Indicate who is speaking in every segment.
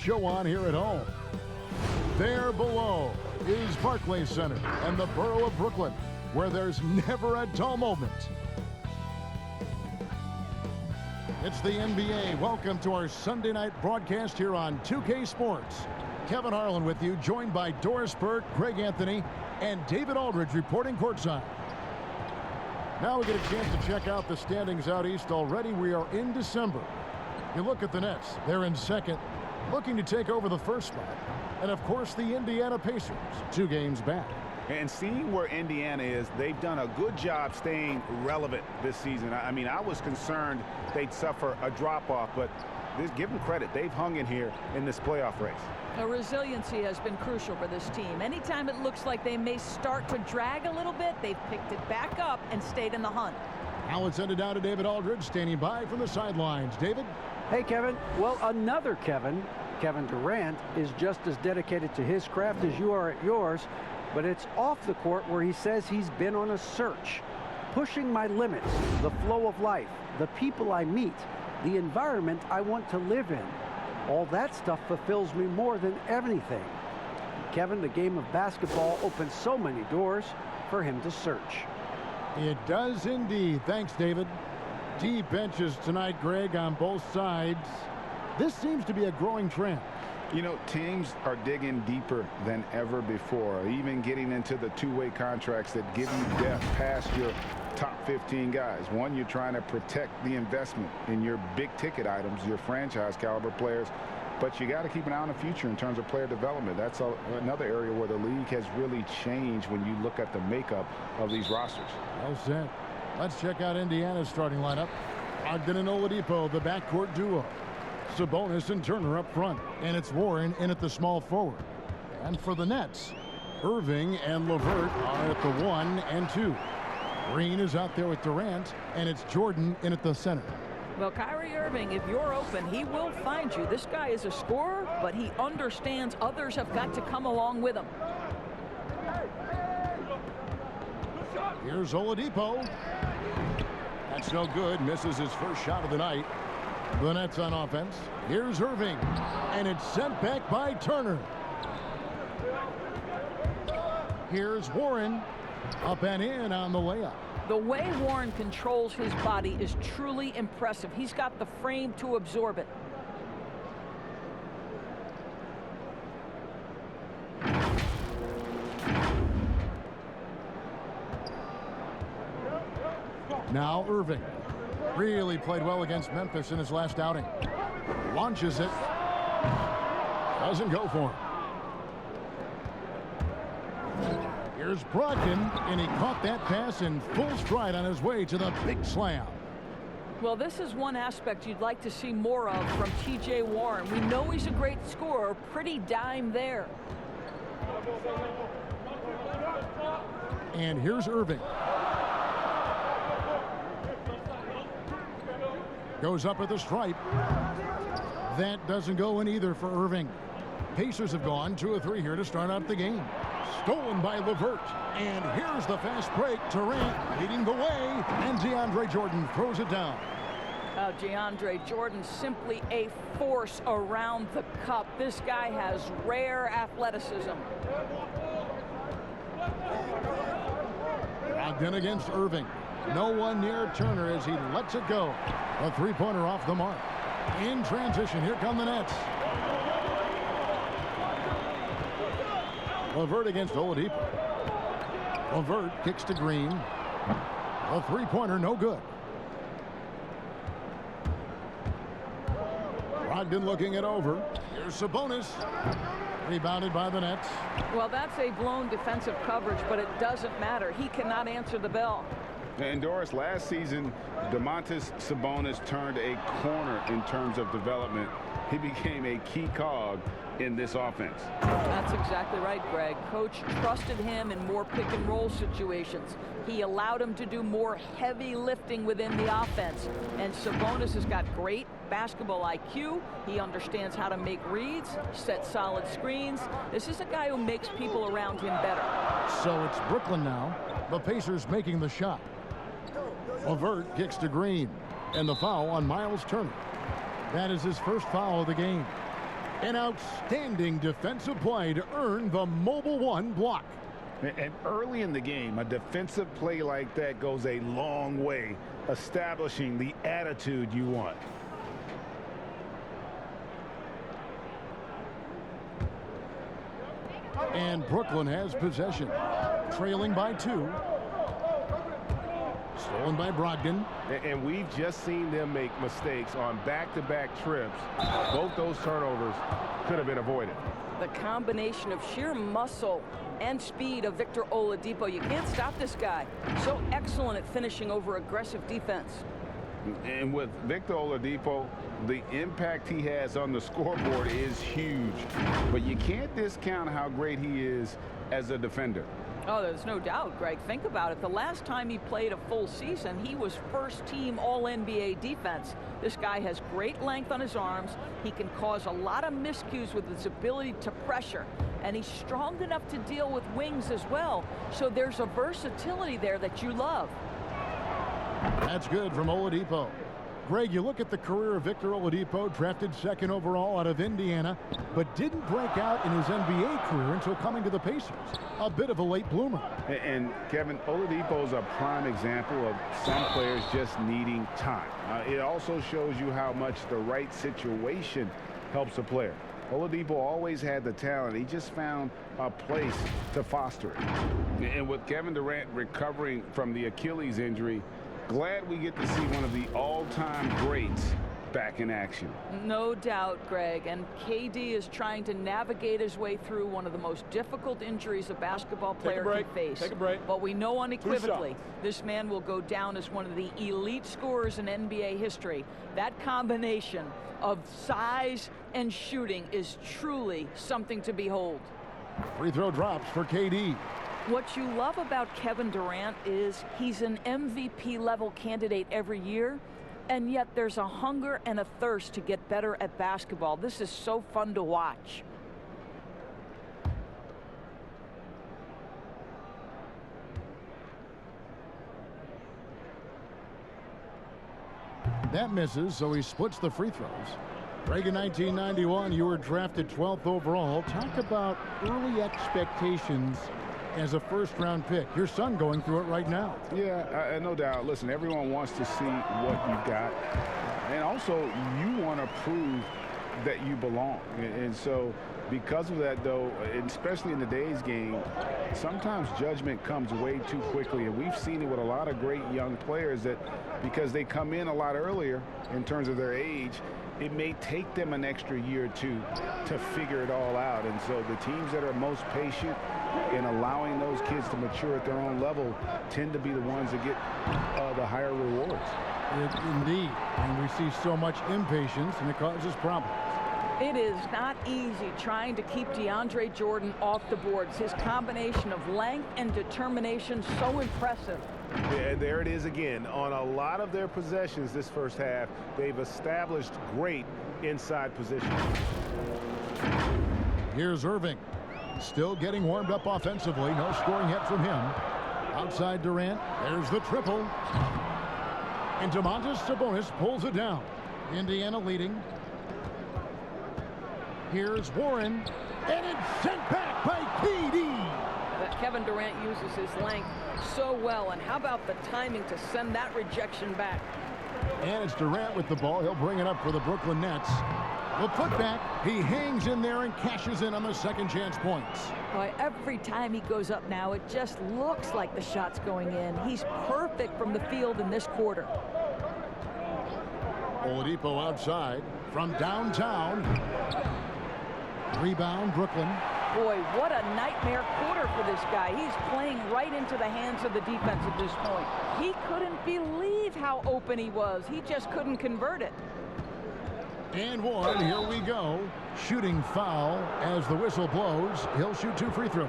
Speaker 1: show on here at home. There below is Barclays Center and the borough of Brooklyn, where there's never a dull moment. It's the NBA. Welcome to our Sunday night broadcast here on 2K Sports. Kevin Harlan with you, joined by Doris Burke, Greg Anthony, and David Aldridge reporting courtside. Now we get a chance to check out the standings out east. Already we are in December. You look at the Nets. They're in second, looking to take over the first spot. And, of course, the Indiana Pacers, 2 games back.
Speaker 2: And seeing where Indiana is, they've done a good job staying relevant this season. I mean, I was concerned they'd suffer a drop-off, but give them credit. They've hung in here in this playoff race.
Speaker 3: The resiliency has been crucial for this team. Anytime it looks like they may start to drag a little bit, they've picked it back up and stayed in the hunt.
Speaker 1: Now let's send it down to David Aldridge, standing by from the sidelines. David?
Speaker 4: Hey, Kevin. Well, another Kevin Durant, is just as dedicated to his craft as you are at yours, but it's off the court where he says he's been on a search, pushing my limits, the flow of life, the people I meet, the environment I want to live in. All that stuff fulfills me more than anything. Kevin, the game of basketball opens so many doors for him to search.
Speaker 1: It does indeed. Thanks, David. Deep benches tonight, Greg, on both sides. This seems to be a growing trend.
Speaker 2: You know, teams are digging deeper than ever before, even getting into the two-way contracts that give you depth past your top 15 guys. One, you're trying to protect the investment in your big-ticket items, your franchise-caliber players, but you got to keep an eye on the future in terms of player development. That's another area where the league has really changed when you look at the makeup of these rosters.
Speaker 1: Well said. Let's check out Indiana's starting lineup. Ogden and Oladipo, the backcourt duo. Sabonis and Turner up front, and it's Warren in at the small forward. And for the Nets, Irving and LeVert are at the 1 and 2. Green is out there with Durant, and it's Jordan in at the center.
Speaker 3: Well, Kyrie Irving, if you're open, he will find you. This guy is a scorer, but he understands others have got to come along with him.
Speaker 1: Here's Oladipo. That's no good. Misses his first shot of the night. The Nets on offense. Here's Irving, and it's sent back by Turner. Here's Warren, up and in on the layup.
Speaker 3: The way Warren controls his body is truly impressive. He's got the frame to absorb it.
Speaker 1: Now Irving. Really played well against Memphis in his last outing. Launches it. Doesn't go for him. Here's Brogdon, and he caught that pass in full stride on his way to the big slam.
Speaker 3: Well, this is one aspect you'd like to see more of from T.J. Warren. We know he's a great scorer. Pretty dime there.
Speaker 1: And here's Irving. Goes up at the stripe. That doesn't go in either for Irving. Pacers have gone 2 of 3 here to start out the game. Stolen by LeVert. And here's the fast break. Durant leading the way. And DeAndre Jordan throws it down.
Speaker 3: DeAndre Jordan, simply a force around the cup. This guy has rare athleticism.
Speaker 1: Ogden against Irving. No one near Turner as he lets it go. A three-pointer off the mark. In transition, here come the Nets. LeVert against Oladipo. LeVert kicks to Green. A three-pointer, no good. Brogdon looking it over. Here's Sabonis. Rebounded by the Nets.
Speaker 3: Well, that's a blown defensive coverage, but it doesn't matter. He cannot answer the bell.
Speaker 2: And Doris, last season, Domantas Sabonis turned a corner in terms of development. He became a key cog in this offense.
Speaker 3: That's exactly right, Greg. Coach trusted him in more pick-and-roll situations. He allowed him to do more heavy lifting within the offense. And Sabonis has got great basketball IQ. He understands how to make reads, set solid screens. This is a guy who makes people around him better.
Speaker 1: So it's Brooklyn now. The Pacers making the shot. LeVert kicks to Green. And the foul on Miles Turner. That is his first foul of the game. An outstanding defensive play to earn the mobile one block.
Speaker 2: And early in the game, a defensive play like that goes a long way, establishing the attitude you want.
Speaker 1: And Brooklyn has possession, trailing by 2. Stolen by Brogdon.
Speaker 5: And we've just seen them make mistakes on back-to-back trips. Both those turnovers could have been avoided.
Speaker 3: The combination of sheer muscle and speed of Victor Oladipo. You can't stop this guy. So excellent at finishing over aggressive defense.
Speaker 2: And with Victor Oladipo, the impact he has on the scoreboard is huge. But you can't discount how great he is as a defender.
Speaker 3: Oh, there's no doubt, Greg. Think about it. The last time he played a full season, he was first-team All-NBA defense. This guy has great length on his arms. He can cause a lot of miscues with his ability to pressure. And he's strong enough to deal with wings as well. So there's a versatility there that you love.
Speaker 1: That's good from Oladipo. Greg, you look at the career of Victor Oladipo, drafted 2nd overall out of Indiana, but didn't break out in his NBA career until coming to the Pacers. A bit of a late bloomer.
Speaker 2: And Kevin, Oladipo is a prime example of some players just needing time. It also shows you how much the right situation helps a player. Oladipo always had the talent. He just found a place to foster it. And with Kevin Durant recovering from the Achilles injury, glad we get to see one of the all-time greats back in action.
Speaker 3: No doubt, Greg. And KD is trying to navigate his way through one of the most difficult injuries a basketball player can face.
Speaker 5: Take a break.
Speaker 3: But we know unequivocally this man will go down as one of the elite scorers in NBA history. That combination of size and shooting is truly something to behold.
Speaker 1: Free throw drops for KD.
Speaker 3: What you love about Kevin Durant is he's an MVP level candidate every year, and yet there's a hunger and a thirst to get better at basketball. This is so fun to watch.
Speaker 1: That misses, so he splits the free throws. Greg, in 1991, you were drafted 12th overall. Talk about early expectations as a first-round pick. Your son going through it right now.
Speaker 2: Yeah, no doubt. Listen, everyone wants to see what you've got. And also, you want to prove that you belong. And so, because of that, though, especially in today's game, sometimes judgment comes way too quickly. And we've seen it with a lot of great young players that because they come in a lot earlier in terms of their age, it may take them an extra year or two to figure it all out. And so the teams that are most patient in allowing those kids to mature at their own level tend to be the ones that get the higher rewards.
Speaker 1: Indeed. And we see so much impatience, and it causes problems.
Speaker 3: It is not easy trying to keep DeAndre Jordan off the boards. His combination of length and determination, so impressive.
Speaker 5: Yeah, there it is again. On a lot of their possessions this first half, they've established great inside position.
Speaker 1: Here's Irving. Still getting warmed up offensively. No scoring yet from him. Outside Durant. There's the triple. And Domantas Sabonis pulls it down. Indiana leading. Here's Warren. And it's sent back by KD.
Speaker 3: But Kevin Durant uses his length so well. And how about the timing to send that rejection back?
Speaker 1: And it's Durant with the ball. He'll bring it up for the Brooklyn Nets. The putback. He hangs in there and cashes in on the second chance points.
Speaker 3: Boy, every time he goes up now, it just looks like the shot's going in. He's perfect from the field in this quarter.
Speaker 1: Oladipo outside from downtown. Rebound, Brooklyn.
Speaker 3: Boy, what a nightmare quarter for this guy. He's playing right into the hands of the defense at this point. He couldn't believe how open he was. He just couldn't convert it.
Speaker 1: And Warren, here we go. Shooting foul as the whistle blows. He'll shoot 2 free throws.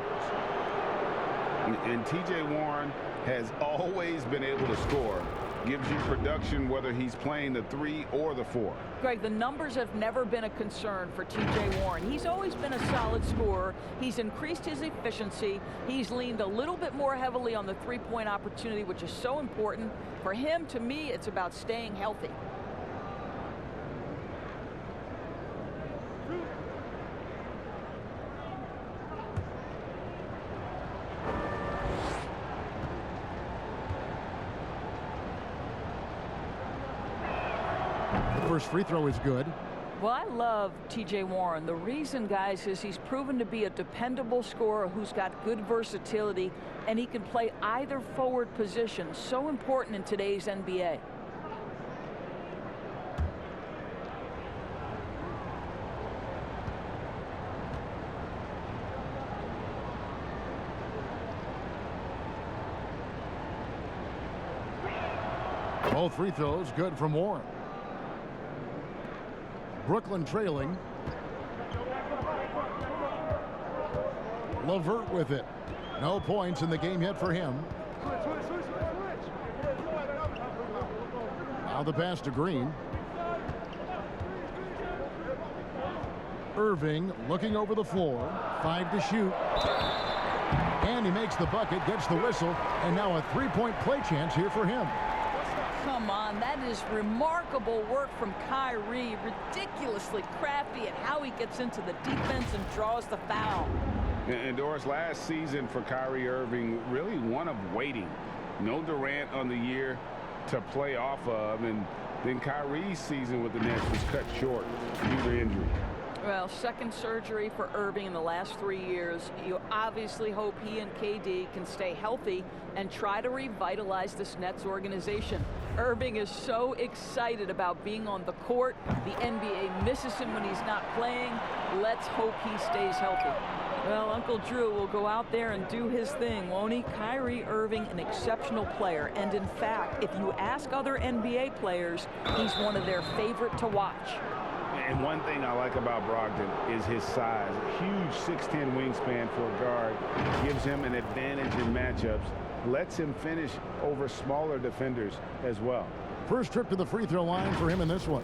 Speaker 2: And T.J. Warren has always been able to score. Gives you production whether he's playing the 3 or the 4.
Speaker 3: Greg, the numbers have never been a concern for T.J. Warren. He's always been a solid scorer. He's increased his efficiency. He's leaned a little bit more heavily on the three-point opportunity, which is so important. For him, to me, it's about staying healthy.
Speaker 1: first free throw is good.
Speaker 3: Well, I love T.J. Warren. The reason, guys, is he's proven to be a dependable scorer who's got good versatility, and he can play either forward position. So important in today's NBA.
Speaker 1: Both free throws good from Warren. Brooklyn trailing. LeVert with it. No points in the game yet for him. Now the pass to Green. Irving looking over the floor. 5 to shoot. And he makes the bucket, gets the whistle, and now a three-point play chance here for him.
Speaker 3: Come on, that is remarkable work from Kyrie. Ridiculously crafty at how he gets into the defense and draws the foul.
Speaker 2: And Doris, last season for Kyrie Irving, really one of waiting. No Durant on the year to play off of, and then Kyrie's season with the Nets was cut short due to injury.
Speaker 3: Well, second surgery for Irving in the last 3 years. You obviously hope he and KD can stay healthy and try to revitalize this Nets organization. Irving is so excited about being on the court. The NBA misses him when he's not playing. Let's hope he stays healthy. Well, Uncle Drew will go out there and do his thing, won't he? Kyrie Irving, an exceptional player. And in fact, if you ask other NBA players, he's one of their favorite to watch.
Speaker 2: And one thing I like about Brogdon is his size. Huge 6'10" wingspan for a guard. Gives him an advantage in matchups. Lets him finish over smaller defenders as well.
Speaker 1: First trip to the free throw line for him in this one.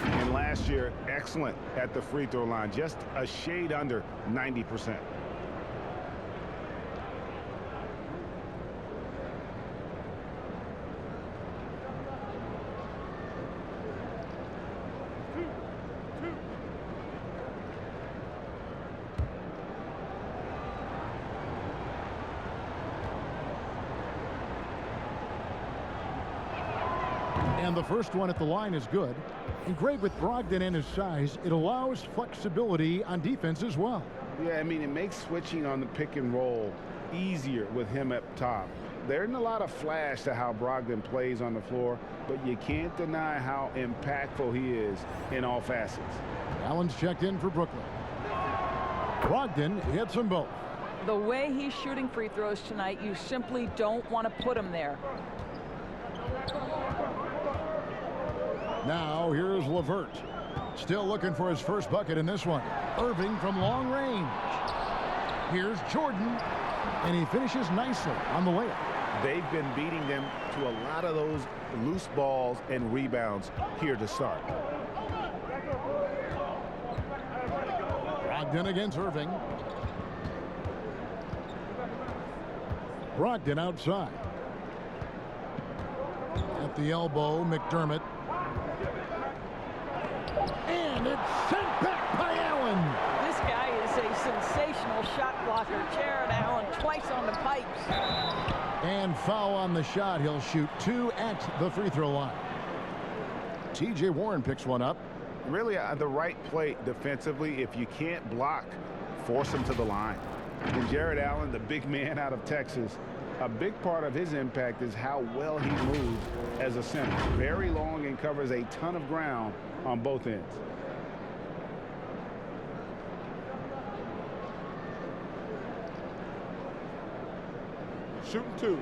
Speaker 2: And last year, excellent at the free throw line. Just a shade under 90%.
Speaker 1: And the first one at the line is good. And Greg, with Brogdon and his size, it allows flexibility on defense as well.
Speaker 2: Yeah, I mean, it makes switching on the pick and roll easier with him up top. There isn't a lot of flash to how Brogdon plays on the floor, but you can't deny how impactful he is in all facets.
Speaker 1: Allen's checked in for Brooklyn. Brogdon hits them both.
Speaker 3: The way he's shooting free throws tonight, you simply don't want to put him there.
Speaker 1: Now here's LeVert. Still looking for his first bucket in this one. Irving from long range. Here's Jordan. And he finishes nicely on the layup.
Speaker 5: They've been beating them to a lot of those loose balls and rebounds here to start.
Speaker 1: Brogdon against Irving. Brogdon outside. At the elbow, McDermott. And it's sent back by Allen.
Speaker 3: This guy is a sensational shot blocker. Jared Allen twice on the pipes.
Speaker 1: And foul on the shot. He'll shoot 2 at the free throw line. T.J. Warren picks one up.
Speaker 2: Really the right play defensively. If you can't block, force him to the line. And Jared Allen, the big man out of Texas, a big part of his impact is how well he moves as a center. Very long and covers a ton of ground on both ends.
Speaker 5: Shooting 2.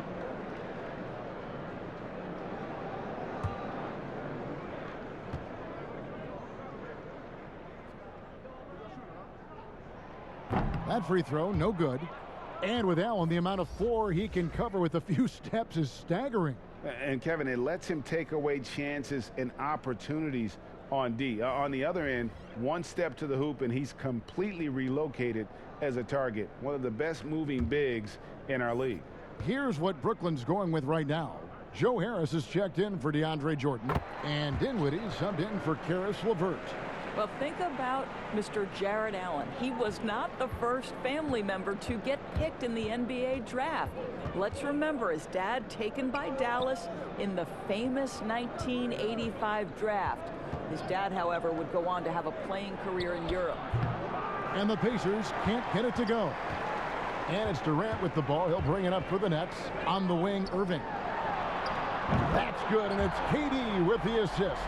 Speaker 1: That free throw, no good. And with Allen, the amount of floor he can cover with a few steps is staggering.
Speaker 2: And Kevin, it lets him take away chances and opportunities on D. On the other end, one step to the hoop and he's completely relocated as a target. One of the best moving bigs in our league.
Speaker 1: Here's what Brooklyn's going with right now. Joe Harris is checked in for DeAndre Jordan. And Dinwiddie subbed in for Karis LeVert.
Speaker 3: Well, think about Mr. Jared Allen. He was not the first family member to get picked in the NBA draft. Let's remember his dad taken by Dallas in the famous 1985 draft. His dad, however, would go on to have a playing career in Europe.
Speaker 1: And the Pacers can't get it to go. And it's Durant with the ball. He'll bring it up for the Nets. On the wing, Irving. That's good, and it's KD with the assist.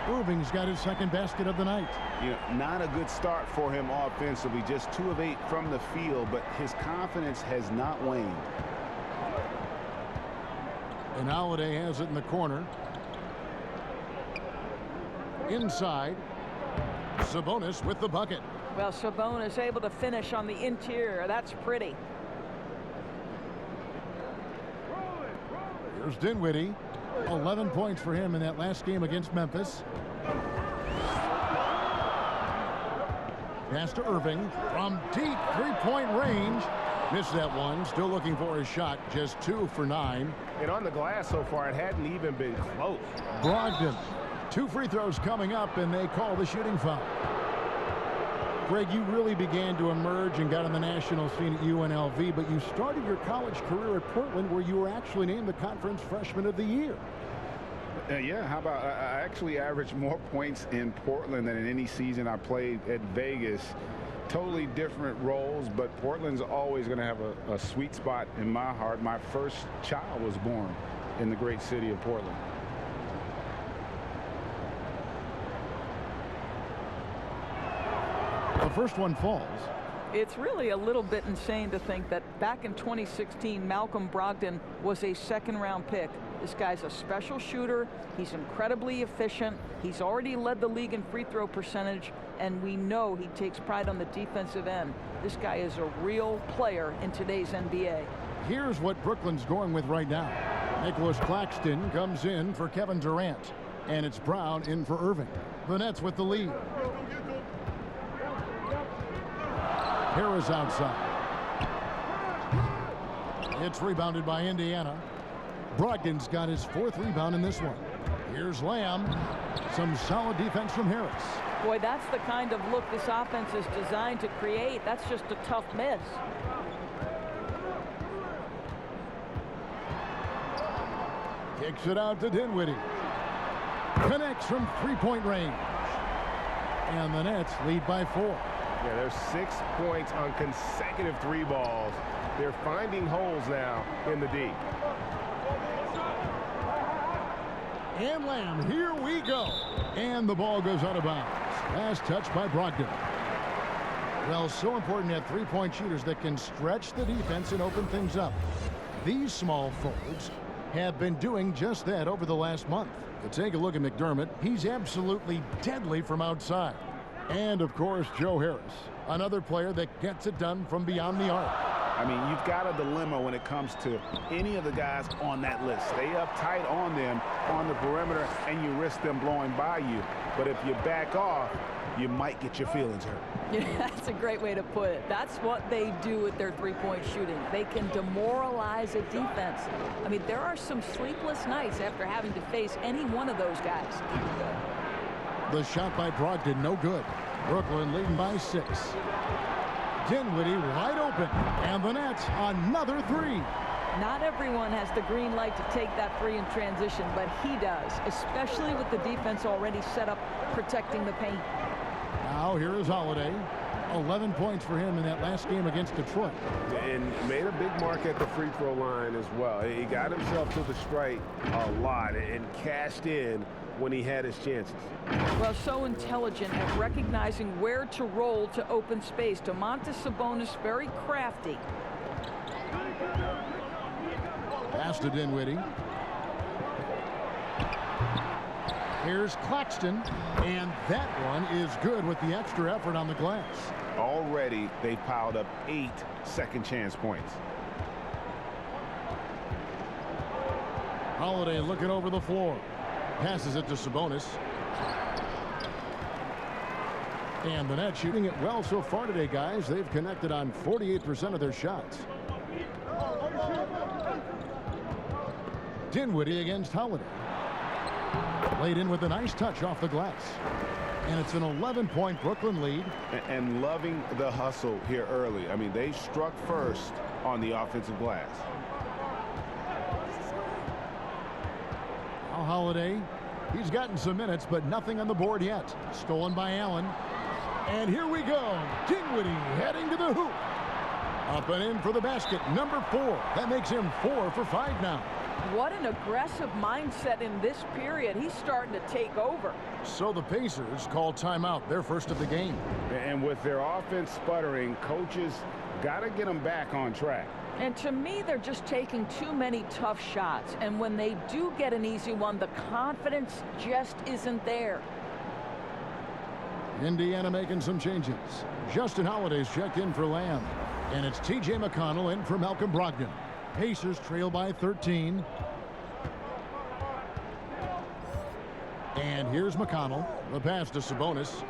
Speaker 1: Irving's got his second basket of the night.
Speaker 2: You know, not a good start for him offensively, just 2 of 8 from the field, but his confidence has not waned.
Speaker 1: And Holiday has it in the corner. Inside. Sabonis with the bucket.
Speaker 3: Well, Sabonis able to finish on the interior. That's pretty.
Speaker 1: Here's Dinwiddie. 11 points for him in that last game against Memphis. Pass to Irving from deep three-point range. Missed that one. Still looking for his shot. Just 2 for 9.
Speaker 5: And on the glass so far, it hadn't even been close.
Speaker 1: Brogdon. 2 free throws coming up, and they call the shooting foul. Greg, you really began to emerge and got on the national scene at UNLV, but you started your college career at Portland, where you were actually named the Conference Freshman of the Year.
Speaker 2: Yeah, how about I actually averaged more points in Portland than in any season I played at Vegas. Totally different roles, but Portland's always going to have a sweet spot in my heart. My first child was born in the great city of Portland.
Speaker 1: The first one falls.
Speaker 3: It's really a little bit insane to think that back in 2016, Malcolm Brogdon was a second-round pick. This guy's a special shooter. He's incredibly efficient. He's already led the league in free throw percentage, and we know he takes pride on the defensive end. This guy is a real player in today's NBA.
Speaker 1: Here's what Brooklyn's going with right now. Nicholas Claxton comes in for Kevin Durant, and it's Brown in for Irving. The Nets with the lead. Harris outside. It's rebounded by Indiana. Brogdon's got his 4th rebound in this one. Here's Lamb. Some solid defense from Harris.
Speaker 3: Boy, that's the kind of look this offense is designed to create. That's just a tough miss.
Speaker 1: Kicks it out to Dinwiddie. Connects from three-point range. And the Nets lead by 4.
Speaker 5: Yeah, there's 6 points on consecutive 3 balls. They're finding holes now in the D.
Speaker 1: And Lamb, here we go. And the ball goes out of bounds. Last touch by Brogdon. Well, so important to have three-point shooters that can stretch the defense and open things up. These small forwards have been doing just that over the last month. To take a look at McDermott, he's absolutely deadly from outside. And, of course, Joe Harris, another player that gets it done from beyond the arc.
Speaker 2: I mean, you've got a dilemma when it comes to any of the guys on that list. Stay up tight on them on the perimeter, and you risk them blowing by you. But if you back off, you might get your feelings hurt.
Speaker 3: Yeah, that's a great way to put it. That's what they do with their three-point shooting. They can demoralize a defense. I mean, there are some sleepless nights after having to face any one of those guys.
Speaker 1: The shot by Brogdon, no good. Brooklyn leading by 6. Dinwiddie wide open, and the Nets another 3.
Speaker 3: Not everyone has the green light to take that 3 in transition, but he does, especially with the defense already set up protecting the paint.
Speaker 1: Now here is Holiday. 11 points for him in that last game against Detroit.
Speaker 5: And made a big mark at the free throw line as well. He got himself to the strike a lot and cashed in when he had his chances.
Speaker 3: Well, so intelligent at recognizing where to roll to open space. Domantas Sabonis, very crafty.
Speaker 1: Pass to Dinwiddie. Here's Claxton, and that one is good with the extra effort on the glass.
Speaker 2: Already, they've piled up 8 second chance points.
Speaker 1: Holiday looking over the floor. Passes it to Sabonis. And the Nets shooting it well so far today, guys. They've connected on 48% of their shots. Dinwiddie against Holiday. Laid in with a nice touch off the glass. And it's an 11-point Brooklyn lead.
Speaker 5: And loving the hustle here early. I mean, they struck first on the offensive glass.
Speaker 1: Now Holiday, he's gotten some minutes, but nothing on the board yet. Stolen by Allen. And here we go. Dinwiddie heading to the hoop. Up and in for the basket, number 4. That makes him 4 for 5 now.
Speaker 3: What an aggressive mindset in this period. He's starting to take over.
Speaker 1: So the Pacers call timeout, their first of the game.
Speaker 2: And with their offense sputtering, coaches got to get them back on track.
Speaker 3: And to me, they're just taking too many tough shots. And when they do get an easy one, the confidence just isn't there.
Speaker 1: Indiana making some changes. Justin Holiday's checked in for Lamb. And it's T.J. McConnell in for Malcolm Brogdon. Pacers trail by 13. And here's McConnell. The pass to Sabonis.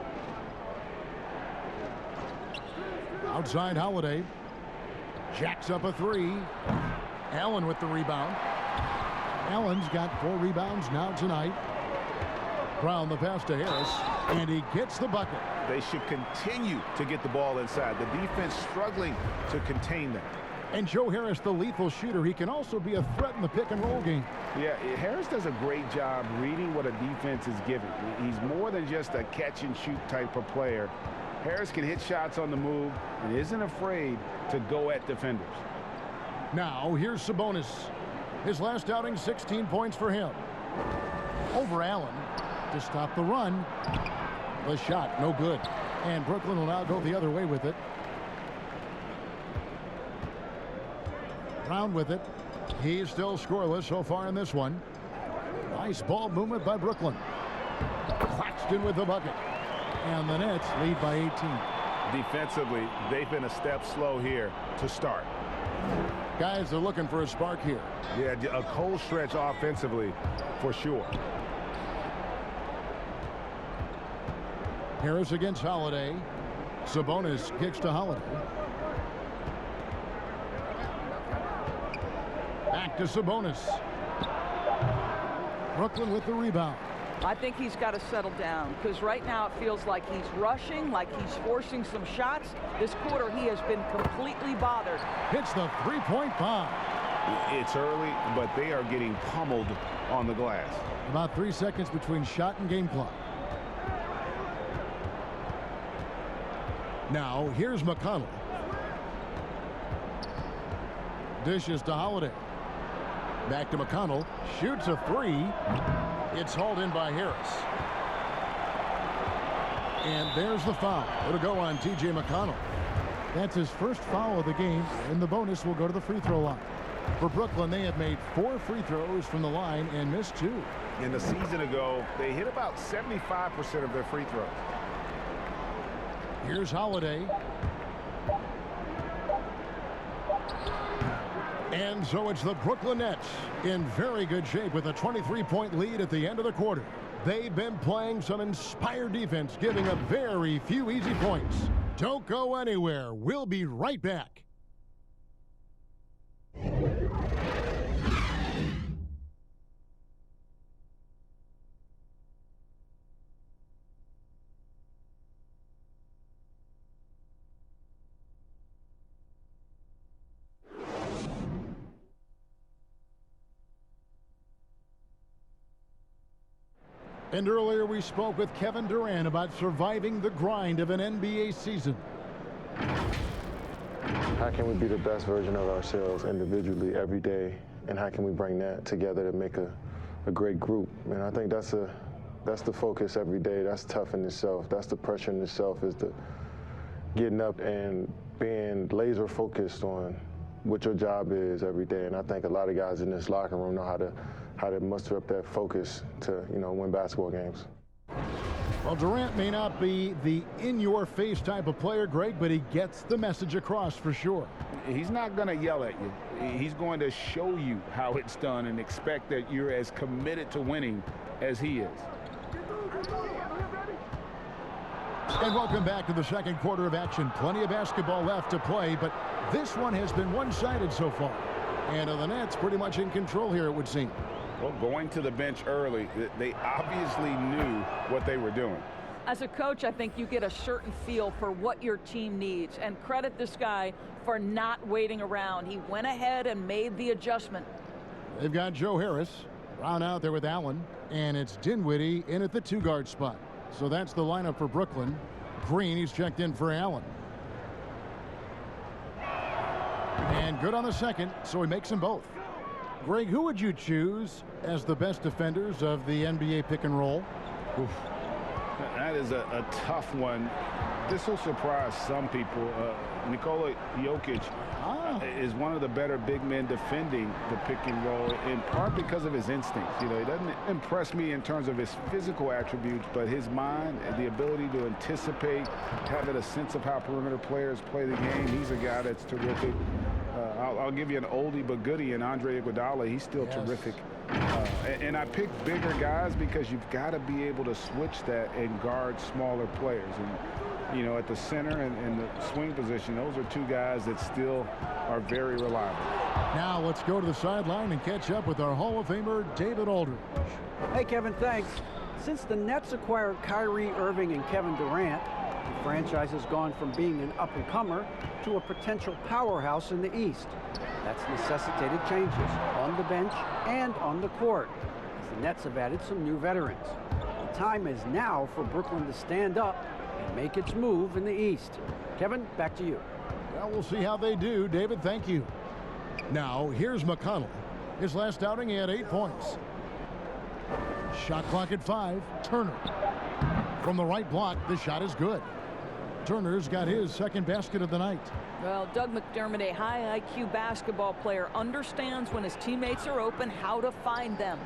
Speaker 1: Outside Holiday. Jacks up a 3. Allen with the rebound. Allen's got 4 rebounds now tonight. Brown the pass to Harris. And he gets the bucket.
Speaker 2: They should continue to get the ball inside. The defense struggling to contain them.
Speaker 1: And Joe Harris, the lethal shooter, he can also be a threat in the pick-and-roll game.
Speaker 2: Yeah, Harris does a great job reading what a defense is giving. He's more than just a catch-and-shoot type of player. Harris can hit shots on the move and isn't afraid to go at defenders.
Speaker 1: Now, here's Sabonis. His last outing, 16 points for him. Over Allen to stop the run. The shot, no good. And Brooklyn will now go the other way with it. Brown with it. He's still scoreless so far in this one. Nice ball movement by Brooklyn. Claxton with the bucket. And the Nets lead by 18.
Speaker 2: Defensively, they've been a step slow here to start.
Speaker 1: Guys are looking for a spark here.
Speaker 5: Yeah, a cold stretch offensively for sure.
Speaker 1: Harris against Holiday. Sabonis kicks to Holiday. Back to Sabonis. Brooklyn with the rebound.
Speaker 3: I think he's got to settle down because right now it feels like he's rushing, like he's forcing some shots. This quarter he has been completely bothered.
Speaker 1: Hits the three-point bomb.
Speaker 2: It's early, but they are getting pummeled on the glass.
Speaker 1: About 3 seconds between shot and game clock. Now here's McConnell. Dishes to Holiday. Back to McConnell. Shoots a 3. It's hauled in by Harris. And there's the foul. It'll go on T.J. McConnell. That's his first foul of the game, and the bonus will go to the free throw line. For Brooklyn, they have made 4 free throws from the line and missed 2.
Speaker 2: In the season ago, they hit about 75% of their free throws.
Speaker 1: Here's Holiday. And so it's the Brooklyn Nets in very good shape with a 23-point lead at the end of the quarter. They've been playing some inspired defense, giving up very few easy points. Don't go anywhere. We'll be right back. And earlier we spoke with Kevin Durant about surviving the grind of an NBA season.
Speaker 6: How can we be the best version of ourselves individually every day, and how can we bring that together to make a great group? And I think that's the focus every day. That's tough in itself. That's the pressure in itself, is the getting up and being laser focused on what your job is every day. And I think a lot of guys in this locker room know how to muster up that focus to, win basketball games.
Speaker 1: Well, Durant may not be the in-your-face type of player, Greg, but he gets the message across for sure.
Speaker 2: He's not going to yell at you. He's going to show you how it's done and expect that you're as committed to winning as he is.
Speaker 1: And welcome back to the second quarter of action. Plenty of basketball left to play, but this one has been one-sided so far. And the Nets pretty much in control here, it would seem.
Speaker 2: Well, going to the bench early, they obviously knew what they were doing.
Speaker 3: As a coach, I think you get a certain feel for what your team needs, and credit this guy for not waiting around. He went ahead and made the adjustment.
Speaker 1: They've got Joe Harris. Brown out there with Allen, and it's Dinwiddie in at the 2-guard spot. So that's the lineup for Brooklyn. Green, he's checked in for Allen. And good on the second, so he makes them both. Greg, who would you choose as the best defenders of the NBA pick and roll?
Speaker 2: Oof. That is a tough one. This will surprise some people. Nikola Jokic is one of the better big men defending the pick and roll, in part because of his instincts. You know, he doesn't impress me in terms of his physical attributes, but his mind, the ability to anticipate, having a sense of how perimeter players play the game. He's a guy that's terrific. I'll give you an oldie but goodie in Andre Iguodala. He's still terrific. And I pick bigger guys because you've got to be able to switch that and guard smaller players. And, you know, at the center and the swing position, those are two guys that still are very reliable.
Speaker 1: Now let's go to the sideline and catch up with our Hall of Famer, David Aldridge.
Speaker 4: Hey, Kevin, thanks. Since the Nets acquired Kyrie Irving and Kevin Durant, the franchise has gone from being an up-and-comer to a potential powerhouse in the East. That's necessitated changes on the bench and on the court, as the Nets have added some new veterans. The time is now for Brooklyn to stand up and make its move in the East. Kevin, back to you.
Speaker 1: Well, we'll see how they do. David, thank you. Now, here's McConnell. His last outing, he had 8 points. Shot clock at 5. Turner. From the right block, the shot is good. Turner's got his second basket of the night.
Speaker 3: Well, Doug McDermott, a high IQ basketball player, understands when his teammates are open how to find them.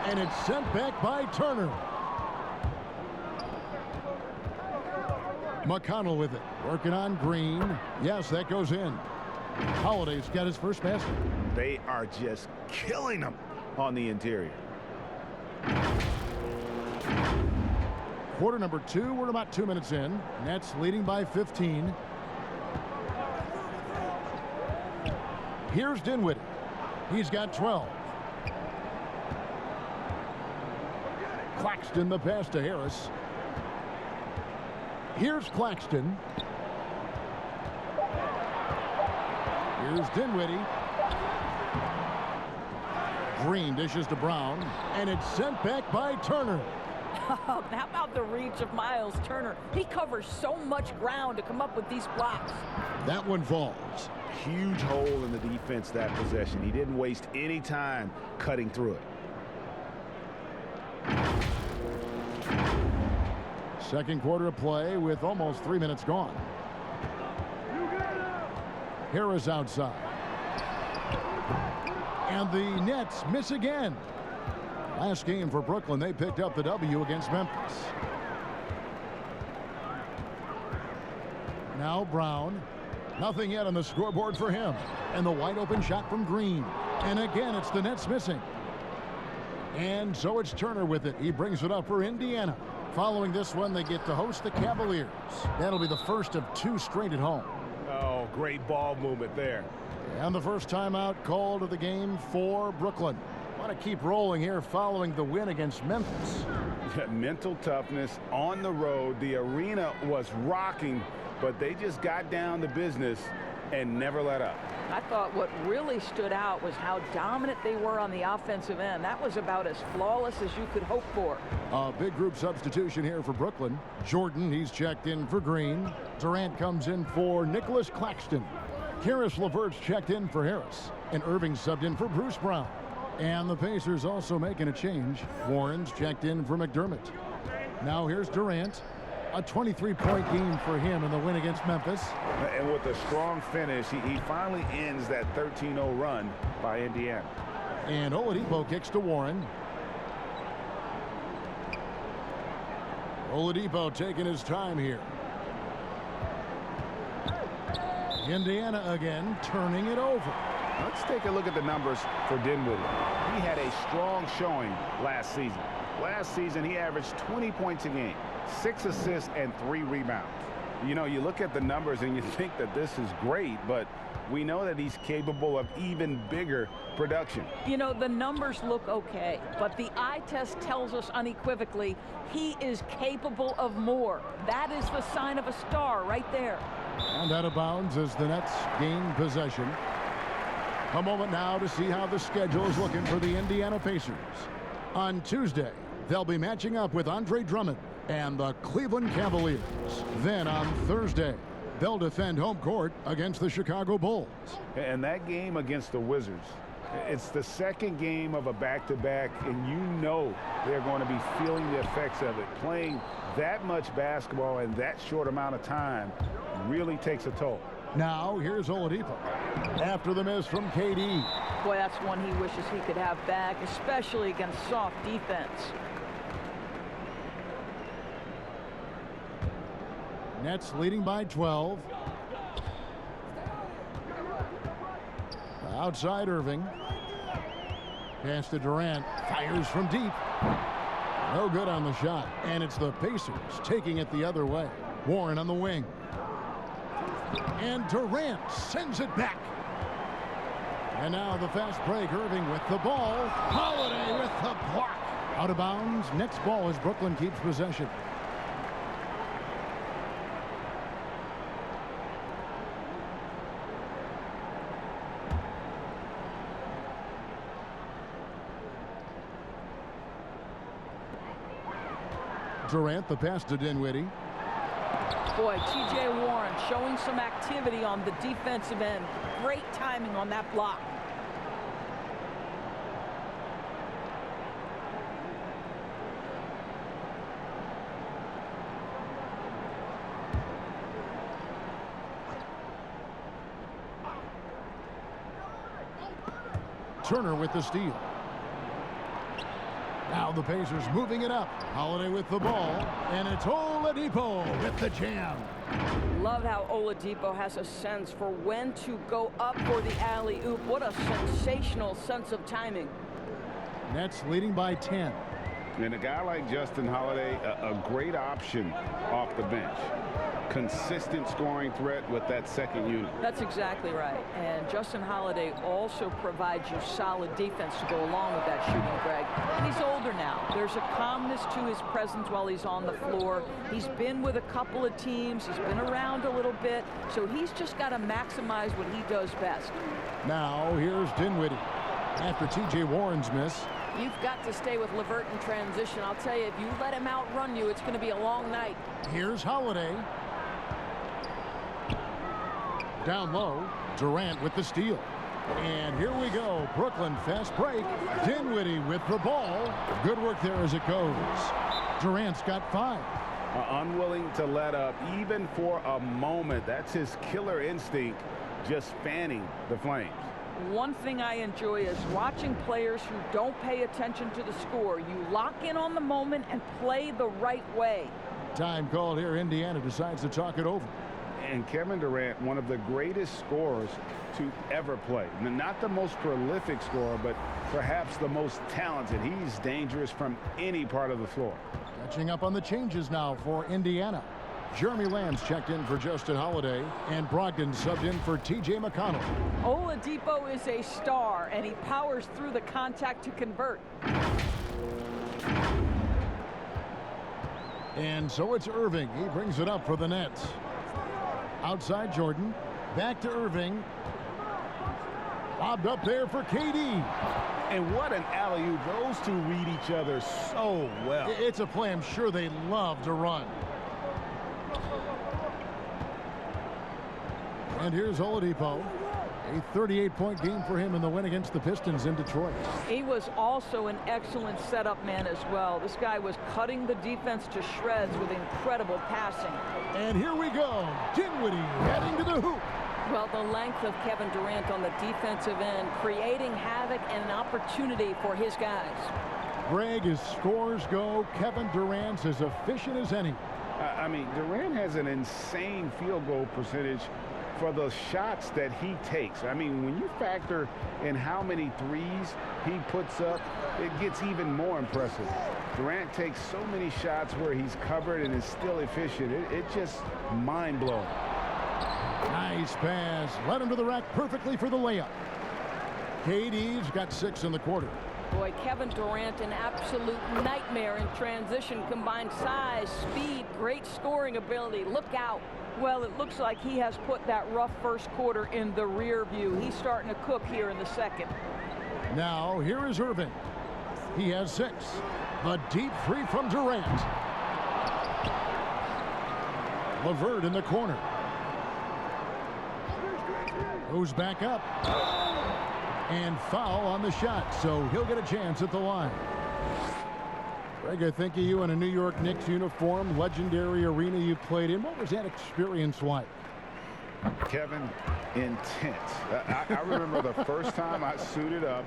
Speaker 1: And it's sent back by Turner. McConnell with it. Working on Green. Yes, that goes in. Holiday's got his first basket.
Speaker 2: They are just killing them on the interior.
Speaker 1: Quarter number 2, we're about 2 minutes in. Nets leading by 15. Here's Dinwiddie. He's got 12. Claxton the pass to Harris. Here's Claxton. Here's Dinwiddie. Green dishes to Brown, and it's sent back by Turner.
Speaker 3: How about the reach of Miles Turner? He covers so much ground to come up with these blocks.
Speaker 1: That one falls.
Speaker 2: Huge hole in the defense that possession. He didn't waste any time cutting through it.
Speaker 1: Second quarter of play with almost 3 minutes gone. Harris outside. And the Nets miss again. Last game for Brooklyn, they picked up the W against Memphis. Now Brown. Nothing yet on the scoreboard for him. And the wide open shot from Green. And again, it's the Nets missing. And so it's Turner with it. He brings it up for Indiana. Following this one, they get to host the Cavaliers. That'll be the first of 2 straight at home.
Speaker 5: Oh, great ball movement there.
Speaker 1: And the first timeout called of the game for Brooklyn. Want to keep rolling here following the win against Memphis.
Speaker 2: Mental toughness on the road. The arena was rocking, but they just got down to business and never let up.
Speaker 3: I thought what really stood out was how dominant they were on the offensive end. That was about as flawless as you could hope for.
Speaker 1: A big group substitution here for Brooklyn. Jordan, he's checked in for Green. Durant comes in for Nicholas Claxton. Karis LeVert's checked in for Harris. And Irving subbed in for Bruce Brown. And the Pacers also making a change. Warren's checked in for McDermott. Now here's Durant. A 23-point game for him in the win against Memphis.
Speaker 2: And with a strong finish, he finally ends that 13-0 run by Indiana.
Speaker 1: And Oladipo kicks to Warren. Oladipo taking his time here. Indiana again turning it over.
Speaker 2: Let's take a look at the numbers for Dinwiddie. He had a strong showing last season. Last season, he averaged 20 points a game, 6 assists, and 3 rebounds. You know, you look at the numbers and you think that this is great, but we know that he's capable of even bigger production.
Speaker 3: You know, the numbers look okay, but the eye test tells us unequivocally he is capable of more. That is the sign of a star right there.
Speaker 1: And out of bounds as the Nets gain possession. A moment now to see how the schedule is looking for the Indiana Pacers. On Tuesday, they'll be matching up with Andre Drummond and the Cleveland Cavaliers. Then on Thursday, they'll defend home court against the Chicago Bulls.
Speaker 2: And that game against the Wizards, it's the second game of a back-to-back, and you know they're going to be feeling the effects of it. Playing that much basketball in that short amount of time really takes a toll.
Speaker 1: Now, here's Oladipo. After the miss from KD.
Speaker 3: Boy, that's one he wishes he could have back, especially against soft defense.
Speaker 1: Nets leading by 12. Outside Irving. Pass to Durant. Fires from deep. No good on the shot. And it's the Pacers taking it the other way. Warren on the wing. And Durant sends it back. And now the fast break. Irving with the ball. Holiday with the block. Out of bounds. Next ball as Brooklyn keeps possession. Durant, the pass to Dinwiddie.
Speaker 3: Boy, T.J. Warren showing some activity on the defensive end. Great timing on that block.
Speaker 1: Turner with the steal. Now the Pacers moving it up. Holiday with the ball. And it's Oladipo with the jam.
Speaker 3: Love how Oladipo has a sense for when to go up for the alley-oop. What a sensational sense of timing.
Speaker 1: Nets leading by 10.
Speaker 2: And a guy like Justin Holiday, a great option off the bench. Consistent scoring threat with that second unit.
Speaker 3: That's exactly right. And Justin Holiday also provides you solid defense to go along with that shooting, Greg. And he's older now. There's a calmness to his presence while he's on the floor. He's been with a couple of teams. He's been around a little bit. So he's just got to maximize what he does best.
Speaker 1: Now here's Dinwiddie. After T.J. Warren's miss.
Speaker 3: You've got to stay with LeVert in transition. I'll tell you, if you let him outrun you, it's going to be a long night.
Speaker 1: Here's Holiday. Down low, Durant with the steal. And here we go. Brooklyn fast break. Dinwiddie with the ball. Good work there as it goes. Durant's got 5.
Speaker 2: Unwilling to let up even for a moment. That's his killer instinct, just fanning the flames.
Speaker 3: One thing I enjoy is watching players who don't pay attention to the score. You lock in on the moment and play the right way.
Speaker 1: Time called here. Indiana decides to talk it over.
Speaker 2: And Kevin Durant, one of the greatest scorers to ever play. Not the most prolific scorer, but perhaps the most talented. He's dangerous from any part of the floor.
Speaker 1: Catching up on the changes now for Indiana. Jeremy Lamb's checked in for Justin Holiday, and Brogdon subbed in for T.J. McConnell.
Speaker 3: Oladipo is a star, and he powers through the contact to convert.
Speaker 1: And so it's Irving. He brings it up for the Nets. Outside Jordan. Back to Irving. Lobbed up there for KD.
Speaker 5: And what an alley-oop. Those two read each other so well.
Speaker 1: It's a play I'm sure they love to run. And here's Oladipo. A 38-point game for him in the win against the Pistons in Detroit.
Speaker 3: He was also an excellent setup man as well. This guy was cutting the defense to shreds with incredible passing.
Speaker 1: And here we go. Dinwiddie heading to the hoop.
Speaker 3: Well, the length of Kevin Durant on the defensive end, creating havoc and an opportunity for his guys.
Speaker 1: Greg, as scores go, Kevin Durant's as efficient as any.
Speaker 2: I mean, Durant has an insane field goal percentage for the shots that he takes. I mean, when you factor in how many threes he puts up, it gets even more impressive. Durant takes so many shots where he's covered and is still efficient. It's just mind-blowing.
Speaker 1: Nice pass. Led him to the rack perfectly for the layup. KD's got 6 in the quarter.
Speaker 3: Boy, Kevin Durant, an absolute nightmare in transition. Combined size, speed, great scoring ability. Look out. Well, it looks like he has put that rough first quarter in the rear view. He's starting to cook here in the second.
Speaker 1: Now, here is Irving. He has 6. The deep 3 from Durant. LeVert in the corner. Goes back up. And foul on the shot, so he'll get a chance at the line. Greg, I think of you in a New York Knicks uniform, legendary arena you played in. What was that experience like?
Speaker 2: Kevin, intense. I remember the first time I suited up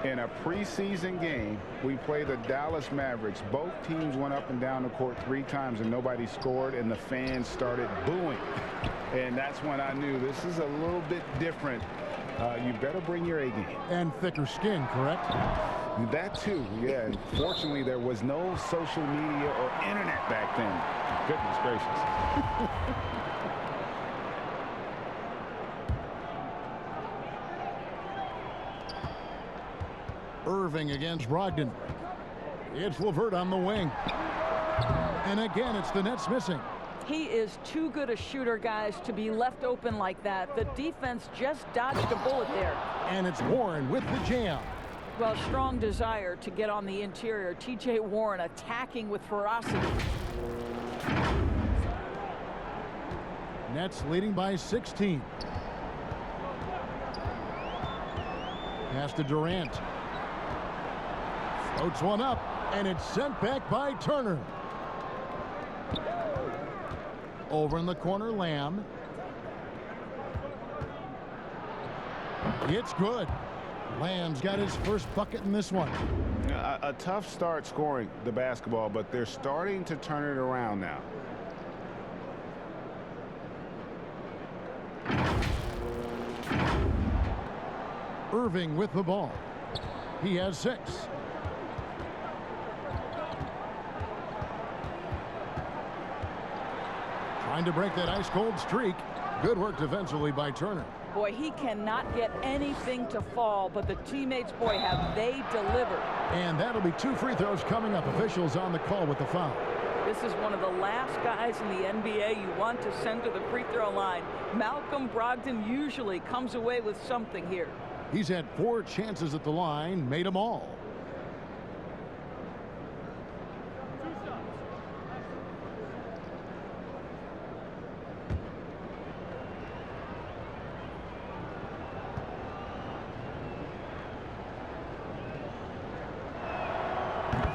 Speaker 2: in a preseason game. We played the Dallas Mavericks. Both teams went up and down the court 3 times and nobody scored, and the fans started booing. And that's when I knew this is a little bit different. You better bring your A game.
Speaker 1: And thicker skin, correct?
Speaker 2: That too, yeah. And fortunately, there was no social media or internet back then. Goodness gracious.
Speaker 1: Irving against Brogdon. It's LeVert on the wing. And again, it's the Nets missing.
Speaker 3: He is too good a shooter, guys, to be left open like that. The defense just dodged a bullet there.
Speaker 1: And it's Warren with the jam.
Speaker 3: Well, strong desire to get on the interior. T.J. Warren attacking with ferocity.
Speaker 1: Nets leading by 16. Pass to Durant. Floats one up, and it's sent back by Turner. Over in the corner, Lamb. It's good. Lamb's got his first bucket in this one.
Speaker 2: A tough start scoring the basketball, but they're starting to turn it around now.
Speaker 1: Irving with the ball. He has 6. Trying to break that ice-cold streak. Good work defensively by Turner.
Speaker 3: Boy, he cannot get anything to fall, but the teammates, boy, have they delivered.
Speaker 1: And that'll be 2 free throws coming up. Officials on the call with the foul.
Speaker 3: This is one of the last guys in the NBA you want to send to the free throw line. Malcolm Brogdon usually comes away with something here.
Speaker 1: He's had 4 chances at the line, made them all.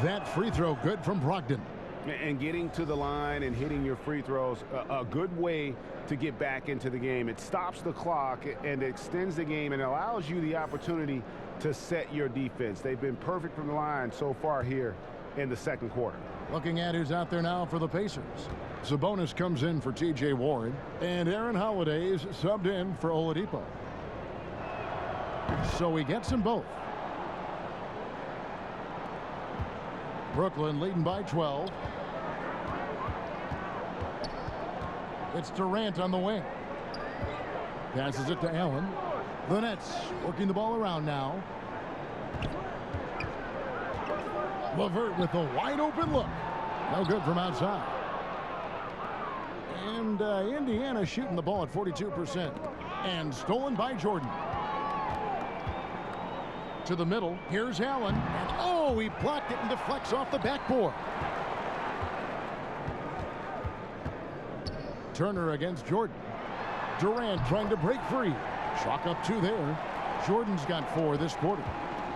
Speaker 1: That free throw good from Brogdon.
Speaker 5: And getting to the line and hitting your free throws, a good way to get back into the game. It stops the clock and extends the game and allows you the opportunity to set your defense. They've been perfect from the line so far here in the second quarter.
Speaker 1: Looking at who's out there now for the Pacers. Sabonis comes in for T.J. Warren, and Aaron Holiday's subbed in for Oladipo. So he gets them both. Brooklyn leading by 12. It's Durant on the wing. Passes it to Allen. The Nets working the ball around now. LeVert with a wide open look. No good from outside. And Indiana shooting the ball at 42%. And stolen by Jordan. To the middle. Here's Allen. And oh, he blocked it and deflects off the backboard. Turner against Jordan. Durant trying to break free. Chalk up 2 there. Jordan's got 4 this quarter.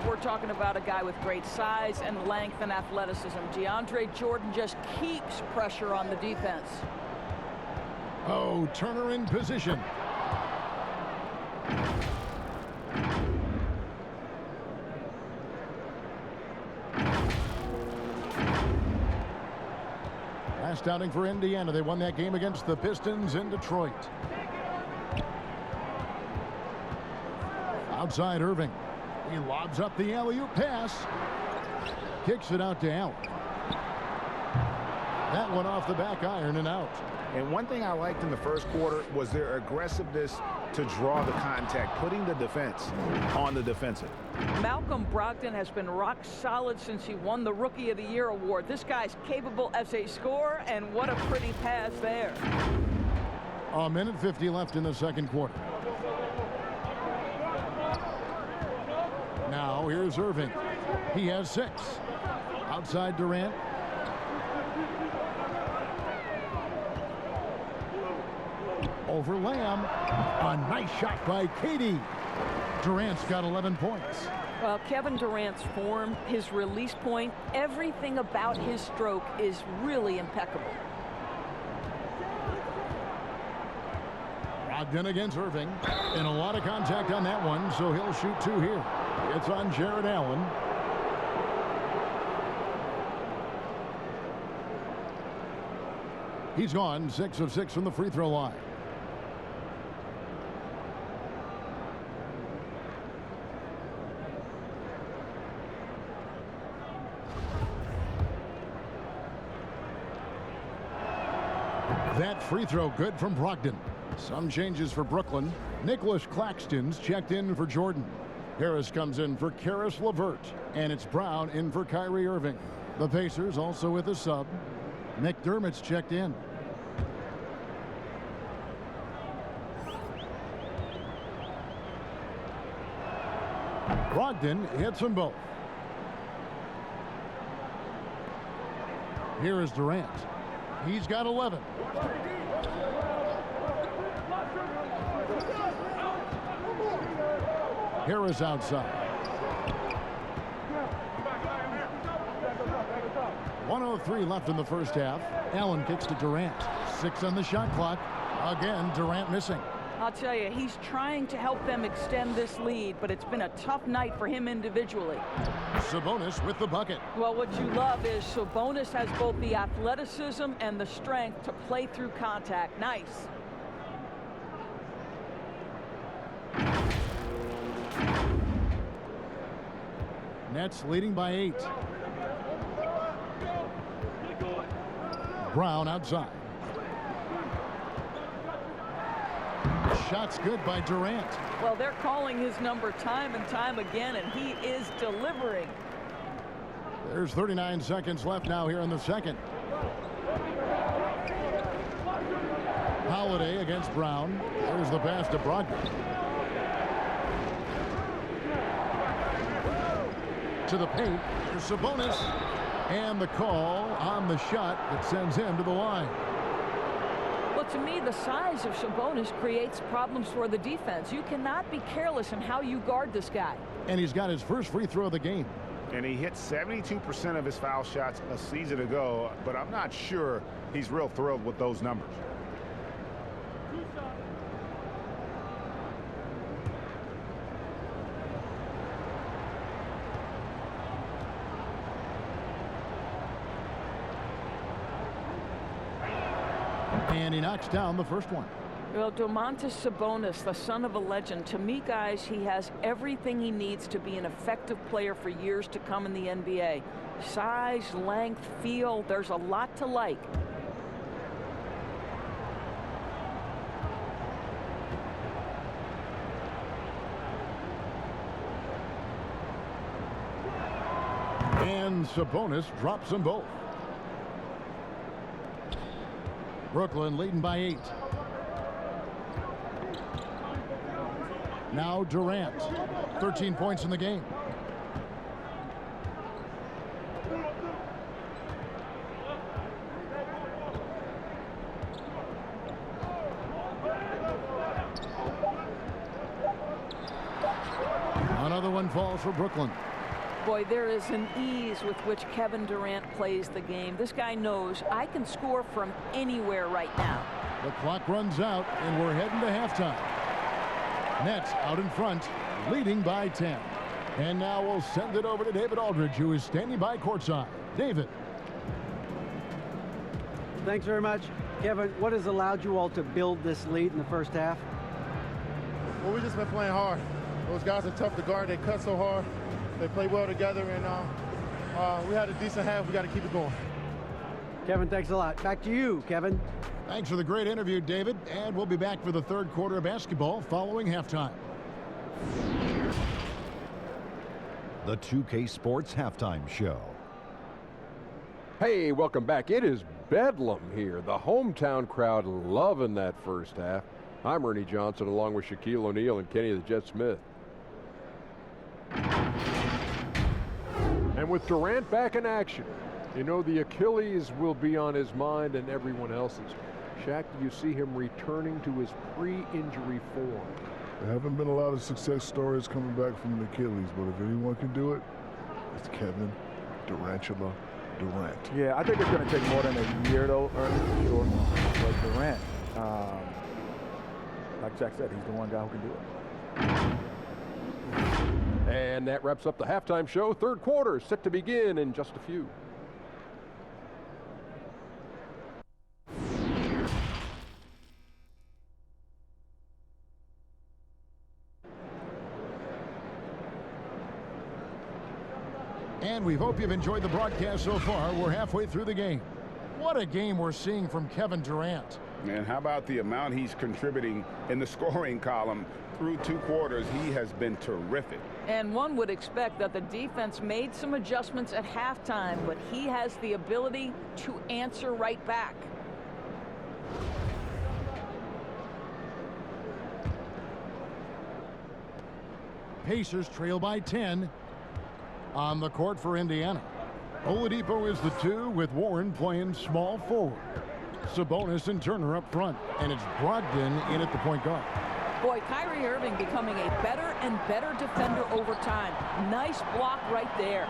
Speaker 3: We're talking about a guy with great size and length and athleticism. DeAndre Jordan just keeps pressure on the defense.
Speaker 1: Oh, Turner in position. Last outing for Indiana. They won that game against the Pistons in Detroit. Outside Irving. He lobs up the alley-oop pass. Kicks it out to Allen. That one off the back iron and out.
Speaker 2: And one thing I liked in the first quarter was their aggressiveness to draw the contact, putting the defense on the defensive.
Speaker 3: Malcolm Brogdon has been rock solid since he won the Rookie of the Year award. This guy's capable as a scorer, and what a pretty pass there.
Speaker 1: A minute 50 left in the second quarter. Now here's Irving. He has 6. Outside Durant. Over Lamb. A nice shot by Katie. Durant's got 11 points.
Speaker 3: Well, Kevin Durant's form, his release point, everything about his stroke is really impeccable.
Speaker 1: Brogdon against Irving. And a lot of contact on that one, so he'll shoot 2 here. It's on Jared Allen. He's gone 6 of 6 from the free throw line. That free throw good from Brogdon. Some changes for Brooklyn. Nicholas Claxton's checked in for Jordan. Harris comes in for Karis LeVert. And it's Brown in for Kyrie Irving. The Pacers also with a sub. McDermott's checked in. Brogdon hits them both. Here is Durant. He's got 11. Harris outside. 1:03 left in the first half. Allen kicks to Durant. 6 on the shot clock. Again, Durant missing.
Speaker 3: I'll tell you, he's trying to help them extend this lead, but it's been a tough night for him individually.
Speaker 1: Sabonis with the bucket.
Speaker 3: Well, what you love is Sabonis has both the athleticism and the strength to play through contact. Nice.
Speaker 1: Nets leading by 8. Brown outside. Shot's good by Durant.
Speaker 3: Well, they're calling his number time and time again, and he is delivering.
Speaker 1: There's 39 seconds left now here in the second. Holiday against Brown. There's the pass to Brogdon. To the paint. There's Sabonis. And the call on the shot that sends him to the line.
Speaker 3: Well, to me, the size of Sabonis creates problems for the defense. You cannot be careless in how you guard this guy.
Speaker 1: And he's got his first free throw of the game.
Speaker 2: And he hit 72% of his foul shots a season ago, but I'm not sure he's real thrilled with those numbers.
Speaker 1: And he knocks down the first one.
Speaker 3: Well, Domantas Sabonis, the son of a legend, to me, guys, he has everything he needs to be an effective player for years to come in the NBA. Size, length, feel, there's a lot to like.
Speaker 1: And Sabonis drops them both. Brooklyn leading by 8. Now Durant. 13 points in the game. Another one falls for Brooklyn.
Speaker 3: Boy, there is an ease with which Kevin Durant plays the game. This guy knows I can score from anywhere right now.
Speaker 1: The clock runs out, and we're heading to halftime. Nets out in front, leading by 10. And now we'll send it over to David Aldridge, who is standing by courtside. David.
Speaker 4: Thanks very much. Kevin, what has allowed you all to build this lead in the first half?
Speaker 7: Well, we've just been playing hard. Those guys are tough to guard. They cut so hard. They play well together, and we had a decent half. We got to keep it going.
Speaker 4: Kevin, thanks a lot. Back to you, Kevin.
Speaker 1: Thanks for the great interview, David. And we'll be back for the third quarter of basketball following halftime.
Speaker 8: The 2K Sports Halftime Show.
Speaker 9: Hey, welcome back. It is bedlam here. The hometown crowd loving that first half. I'm Ernie Johnson along with Shaquille O'Neal and Kenny the Jet Smith. And with Durant back in action, you know the Achilles will be on his mind and everyone else's. Shaq, do you see him returning to his pre-injury form?
Speaker 10: There haven't been a lot of success stories coming back from the Achilles, but if anyone can do it, it's Kevin Durantula Durant.
Speaker 11: Yeah, I think it's going to take more than a year, though, Ernie, for sure. But Durant, like Jack said, he's the one guy who can do it.
Speaker 9: And that wraps up the halftime show. Third quarter set to begin in just a few.
Speaker 1: And we hope you've enjoyed the broadcast so far. We're halfway through the game. What a game we're seeing from Kevin Durant.
Speaker 2: And how about the amount he's contributing in the scoring column? Through 2 quarters, he has been terrific.
Speaker 3: And one would expect that the defense made some adjustments at halftime, but he has the ability to answer right back.
Speaker 1: Pacers trail by 10. On the court for Indiana. Oladipo is the 2 with Warren playing small forward. Sabonis and Turner up front. And it's Brogdon in at the point guard.
Speaker 3: Boy, Kyrie Irving becoming a better and better defender over time. Nice block right there.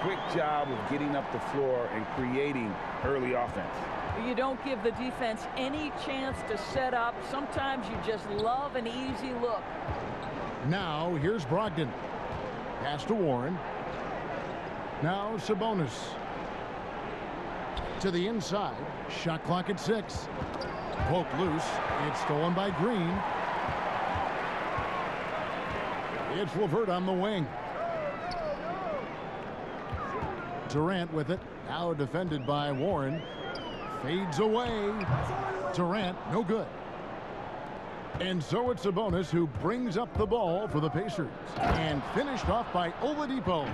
Speaker 2: Quick job of getting up the floor and creating early offense.
Speaker 3: You don't give the defense any chance to set up. Sometimes you just love an easy look.
Speaker 1: Now here's Brogdon. Pass to Warren. Now Sabonis. To the inside. Shot clock at 6. Poked loose. It's stolen by Green. It's LeVert on the wing. Durant with it. Now defended by Warren. Fades away. Durant, no good. And so it's Sabonis who brings up the ball for the Pacers. And finished off by Oladipo.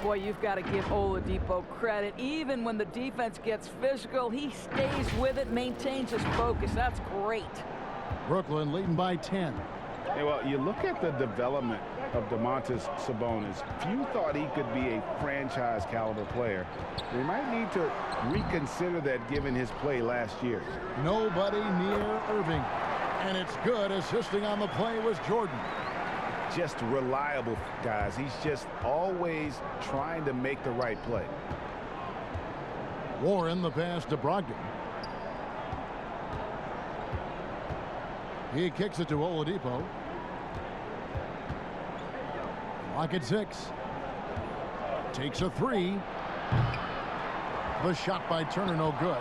Speaker 3: Boy, you've got to give Oladipo credit. Even when the defense gets physical, he stays with it, maintains his focus. That's great.
Speaker 1: Brooklyn leading by 10.
Speaker 2: Hey, well, you look at the development of Domantas Sabonis. Few thought he could be a franchise caliber player. They might need to reconsider that given his play last year.
Speaker 1: Nobody near Irving. And it's good. Assisting on the play was Jordan.
Speaker 2: Just reliable, guys. He's just always trying to make the right play.
Speaker 1: Warren the pass to Brogdon. He kicks it to Oladipo. Clock at 6. Takes a 3. The shot by Turner no good.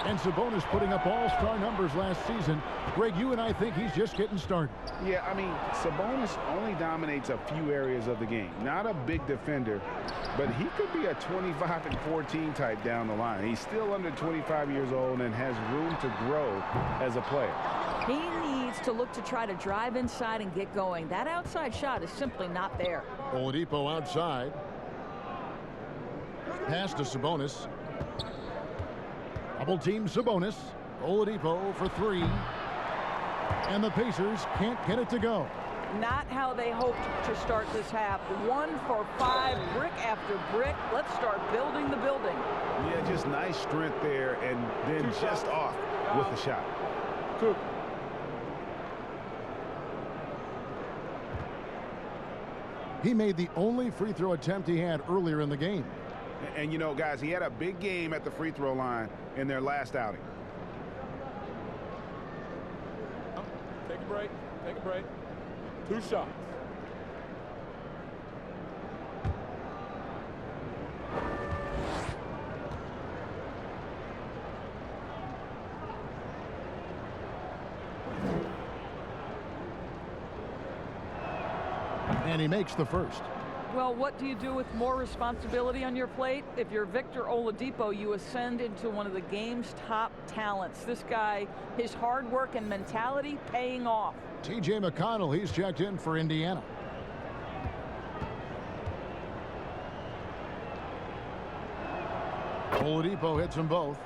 Speaker 1: And Sabonis putting up all-star numbers last season. Greg, you and I think he's just getting started.
Speaker 2: Yeah, I mean, Sabonis only dominates a few areas of the game. Not a big defender, but he could be a 25 and 14 type down the line. He's still under 25 years old and has room to grow as a player.
Speaker 3: He needs to look to try to drive inside and get going. That outside shot is simply not there.
Speaker 1: Oladipo outside. Pass to Sabonis. Double team Sabonis. Oladipo for 3. And the Pacers can't get it to go.
Speaker 3: Not how they hoped to start this half. 1 for 5, brick after brick. Let's start building the building.
Speaker 2: Yeah, just nice strength there and then just off with the shot.
Speaker 11: Two.
Speaker 1: He made the only free throw attempt he had earlier in the game.
Speaker 2: And, you know, guys, he had a big game at the free throw line in their last outing.
Speaker 12: Take a break. Take a break. 2 shots.
Speaker 1: And he makes the first.
Speaker 3: Well, what do you do with more responsibility on your plate? If you're Victor Oladipo, you ascend into one of the game's top talents. This guy, his hard work and mentality paying off.
Speaker 1: T.J. McConnell, he's checked in for Indiana. Oladipo hits them both.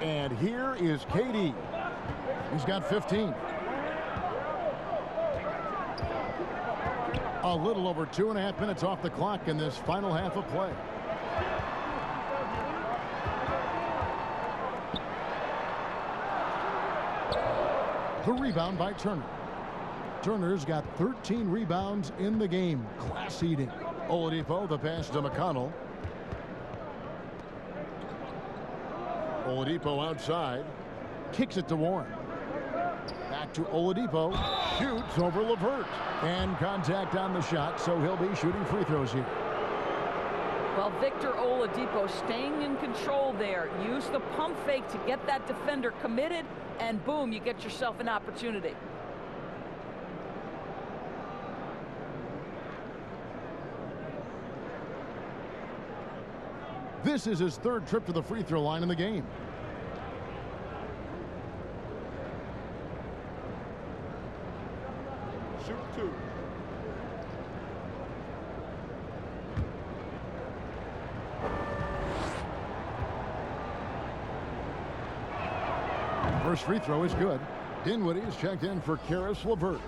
Speaker 1: And here is KD. He's got 15. A little over 2.5 minutes off the clock in this final half of play. The rebound by Turner. Turner's got 13 rebounds in the game. Class eating. Oladipo, the pass to McConnell. Oladipo outside. Kicks it to Warren. Back to Oladipo. Shoots over LeVert. And contact on the shot, so he'll be shooting free throws here.
Speaker 3: Well, Victor Oladipo staying in control there. Use the pump fake to get that defender committed, and boom, you get yourself an opportunity.
Speaker 1: This is his third trip to the free throw line in the game.
Speaker 12: Shoot 2.
Speaker 1: First free throw is good. Dinwiddie is checked in for Karis LeVert.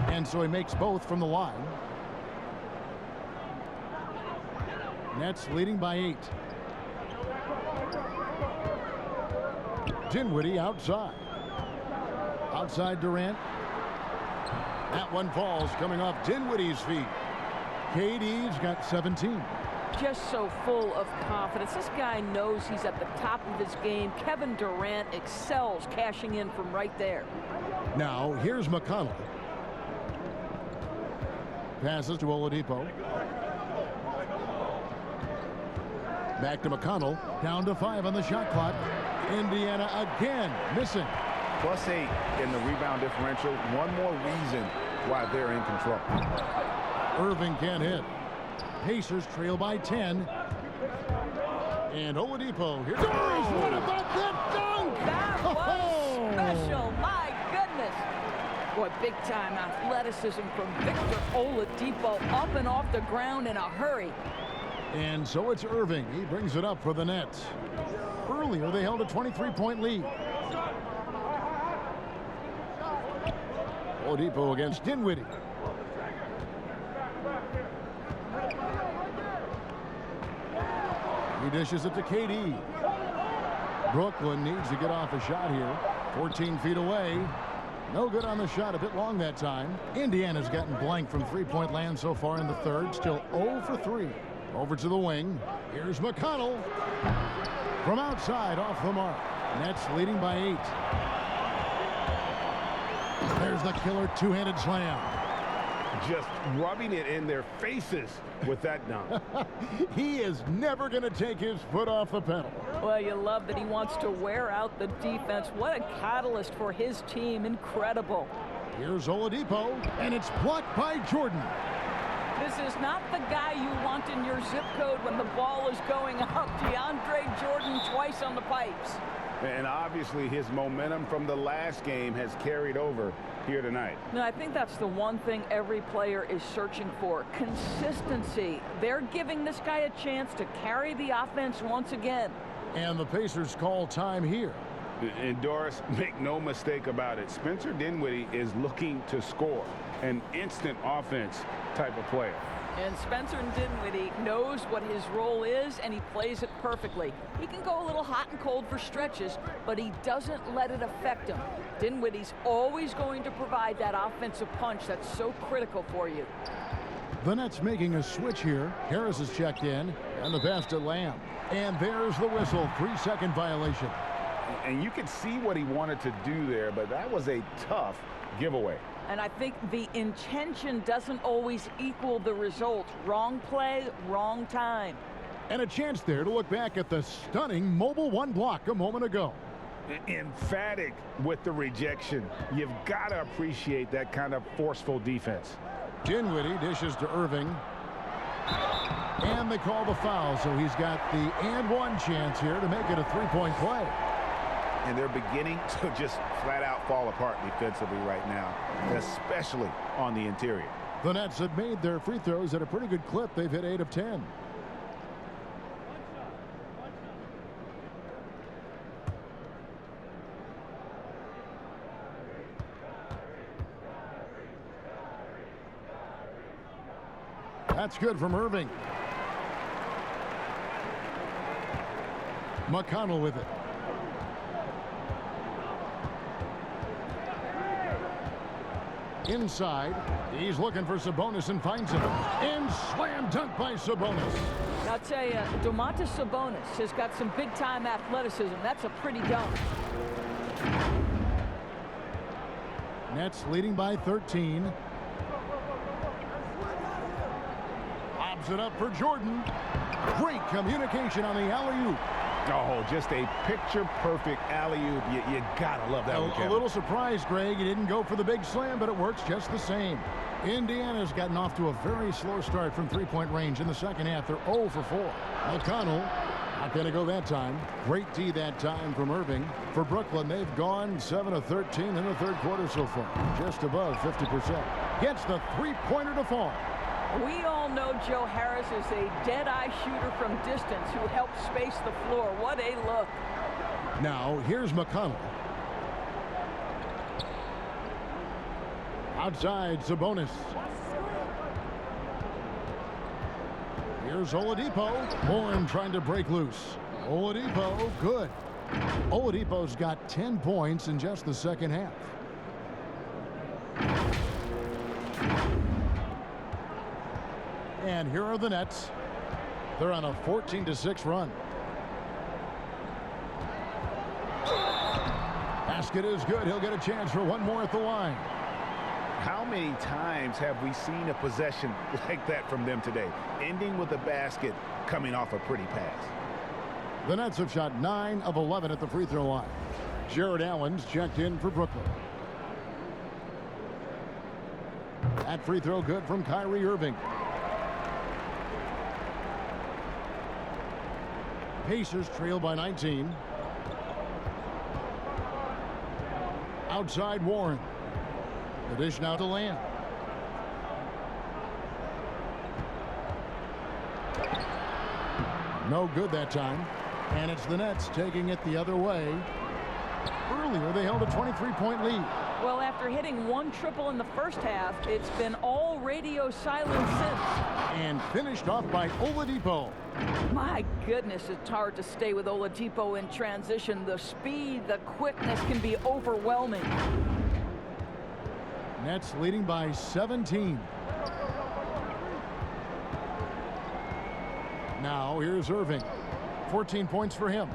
Speaker 1: And so he makes both from the line. Nets leading by 8. Dinwiddie outside. Outside Durant. That one falls coming off Dinwiddie's feet. KD's got 17.
Speaker 3: Just so full of confidence. This guy knows he's at the top of his game. Kevin Durant excels cashing in from right there.
Speaker 1: Now here's McConnell. Passes to Oladipo. Back to McConnell. Down to 5 on the shot clock. Indiana again missing.
Speaker 2: +8 in the rebound differential. One more reason why they're in control.
Speaker 1: Irving can't hit. Pacers trail by 10. And Oladipo here. Oh, what about that dunk?
Speaker 3: That was special. My goodness. Boy, big time athleticism from Victor Oladipo, up and off the ground in a hurry.
Speaker 1: And so it's Irving. He brings it up for the Nets. Earlier, they held a 23-point lead. Oladipo against Dinwiddie. He dishes it to KD. Brooklyn needs to get off a shot here. 14 feet away. No good on the shot, a bit long that time. Indiana's gotten blank from three-point land so far in the third. Still 0 for 3. Over to the wing. Here's McConnell. From outside, off the mark. Nets leading by 8. There's the killer two-handed slam.
Speaker 5: Just rubbing it in their faces with that dunk.
Speaker 1: He is never going to take his foot off the pedal.
Speaker 3: Well, you love that he wants to wear out the defense. What a catalyst for his team. Incredible.
Speaker 1: Here's Oladipo, and it's blocked by Jordan.
Speaker 3: This is not the guy you want in your zip code when the ball is going up. DeAndre Jordan twice on the pipes.
Speaker 2: And obviously his momentum from the last game has carried over here tonight.
Speaker 3: No, I think that's the one thing every player is searching for. Consistency. They're giving this guy a chance to carry the offense once again.
Speaker 1: And the Pacers call time here.
Speaker 2: And Doris, make no mistake about it. Spencer Dinwiddie is looking to score. An instant offense type of player.
Speaker 3: And Spencer Dinwiddie knows what his role is, and he plays it perfectly. He can go a little hot and cold for stretches, but he doesn't let it affect him. Dinwiddie's always going to provide that offensive punch that's so critical for you.
Speaker 1: The Nets making a switch here. Harris is checked in, and the pass to Lamb. And there's the whistle. 3-second violation.
Speaker 2: And you can see what he wanted to do there, but that was a tough giveaway.
Speaker 3: And I think the intention doesn't always equal the result. Wrong play, wrong time.
Speaker 1: And a chance there to look back at the stunning Mobile One block a moment ago.
Speaker 2: Emphatic with the rejection. You've got to appreciate that kind of forceful defense.
Speaker 1: Dinwiddie dishes to Irving. And they call the foul, so he's got the and one chance here to make it a three-point play.
Speaker 2: And they're beginning to just flat out fall apart defensively right now, especially on the interior.
Speaker 1: The Nets have made their free throws at a pretty good clip. They've hit 8 of 10. That's good from Irving. McConnell with it. Inside, he's looking for Sabonis and finds him. And slam dunk by Sabonis.
Speaker 3: I'll tell you, Domantas Sabonis has got some big-time athleticism. That's a pretty dunk.
Speaker 1: Nets leading by 13. Lobs it up for Jordan. Great communication on the alley-oop.
Speaker 2: Oh, just a picture-perfect alley-oop. You gotta love that one, Kevin.
Speaker 1: A little surprised, Greg. He didn't go for the big slam, but it works just the same. Indiana's gotten off to a very slow start from three-point range in the second half. They're 0 for 4. McConnell not going to go that time. Great D that time from Irving. For Brooklyn, they've gone 7 of 13 in the third quarter so far. Just above 50%. Gets the three-pointer to fall.
Speaker 3: We all know Joe Harris is a dead-eye shooter from distance who helps space the floor. What a look.
Speaker 1: Now, here's McConnell. Outside, Sabonis. Here's Oladipo. Bourne trying to break loose. Oladipo, good. Oladipo's got 10 points in just the second half. And here are the Nets. They're on a 14-6 run. Basket is good. He'll get a chance for one more at the line.
Speaker 2: How many times have we seen a possession like that from them today? Ending with a basket, coming off a pretty pass.
Speaker 1: The Nets have shot 9 of 11 at the free throw line. Jared Allen's checked in for Brooklyn. That free throw good from Kyrie Irving. Pacers trail by 19. Outside Warren. The dish now to Lamb. No good that time. And it's the Nets taking it the other way. Earlier, they held a 23-point lead.
Speaker 3: Well, after hitting one triple in the first half, it's been all radio silence since.
Speaker 1: And finished off by Oladipo.
Speaker 3: My goodness, it's hard to stay with Oladipo in transition. The speed, the quickness can be overwhelming.
Speaker 1: Nets leading by 17. Now here's Irving. 14 points for him.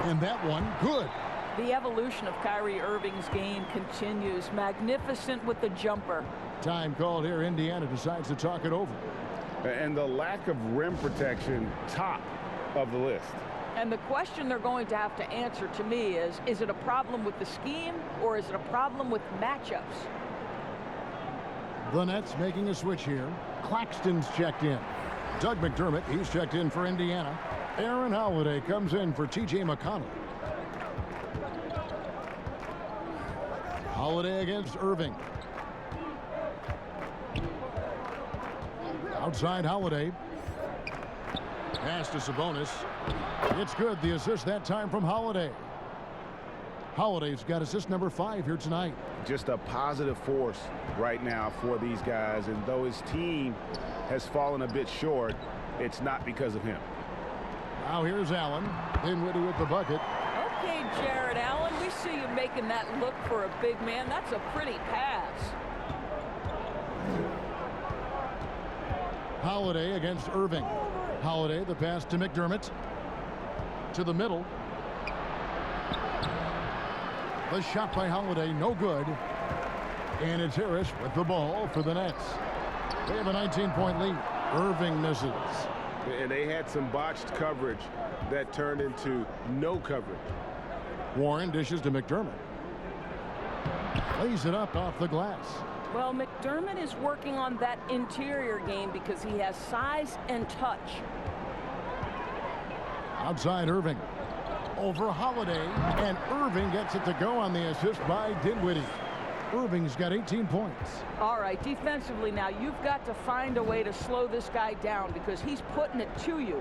Speaker 1: And that one, good.
Speaker 3: The evolution of Kyrie Irving's game continues. Magnificent with the jumper.
Speaker 1: Time called here. Indiana decides to talk it over.
Speaker 2: And the lack of rim protection, top of the list.
Speaker 3: And the question they're going to have to answer to me is it a problem with the scheme or is it a problem with matchups?
Speaker 1: The Nets making a switch here. Claxton's checked in. Doug McDermott, he's checked in for Indiana. Aaron Holiday comes in for T.J. McConnell. Holiday against Irving. Outside Holiday. Pass to Sabonis. It's good. The assist that time from Holiday. Holiday's got assist number 5 here tonight.
Speaker 2: Just a positive force right now for these guys. And though his team has fallen a bit short, it's not because of him.
Speaker 1: Now here's Allen. Dinwiddie with the bucket.
Speaker 3: Okay, Jared Allen, we see you making that look for a big man. That's a pretty pass.
Speaker 1: Holiday against Irving. Holiday, the pass to McDermott. To the middle. The shot by Holiday, no good. And it's Harris with the ball for the Nets. They have a 19-point lead. Irving misses.
Speaker 5: And they had some botched coverage that turned into no coverage.
Speaker 1: Warren dishes to McDermott. Lays it up off the glass.
Speaker 3: Well, McDermott is working on that interior game because he has size and touch.
Speaker 1: Outside Irving. Over Holiday. And Irving gets it to go on the assist by Dinwiddie. Irving's got 18 points.
Speaker 3: All right, defensively now, you've got to find a way to slow this guy down because he's putting it to you.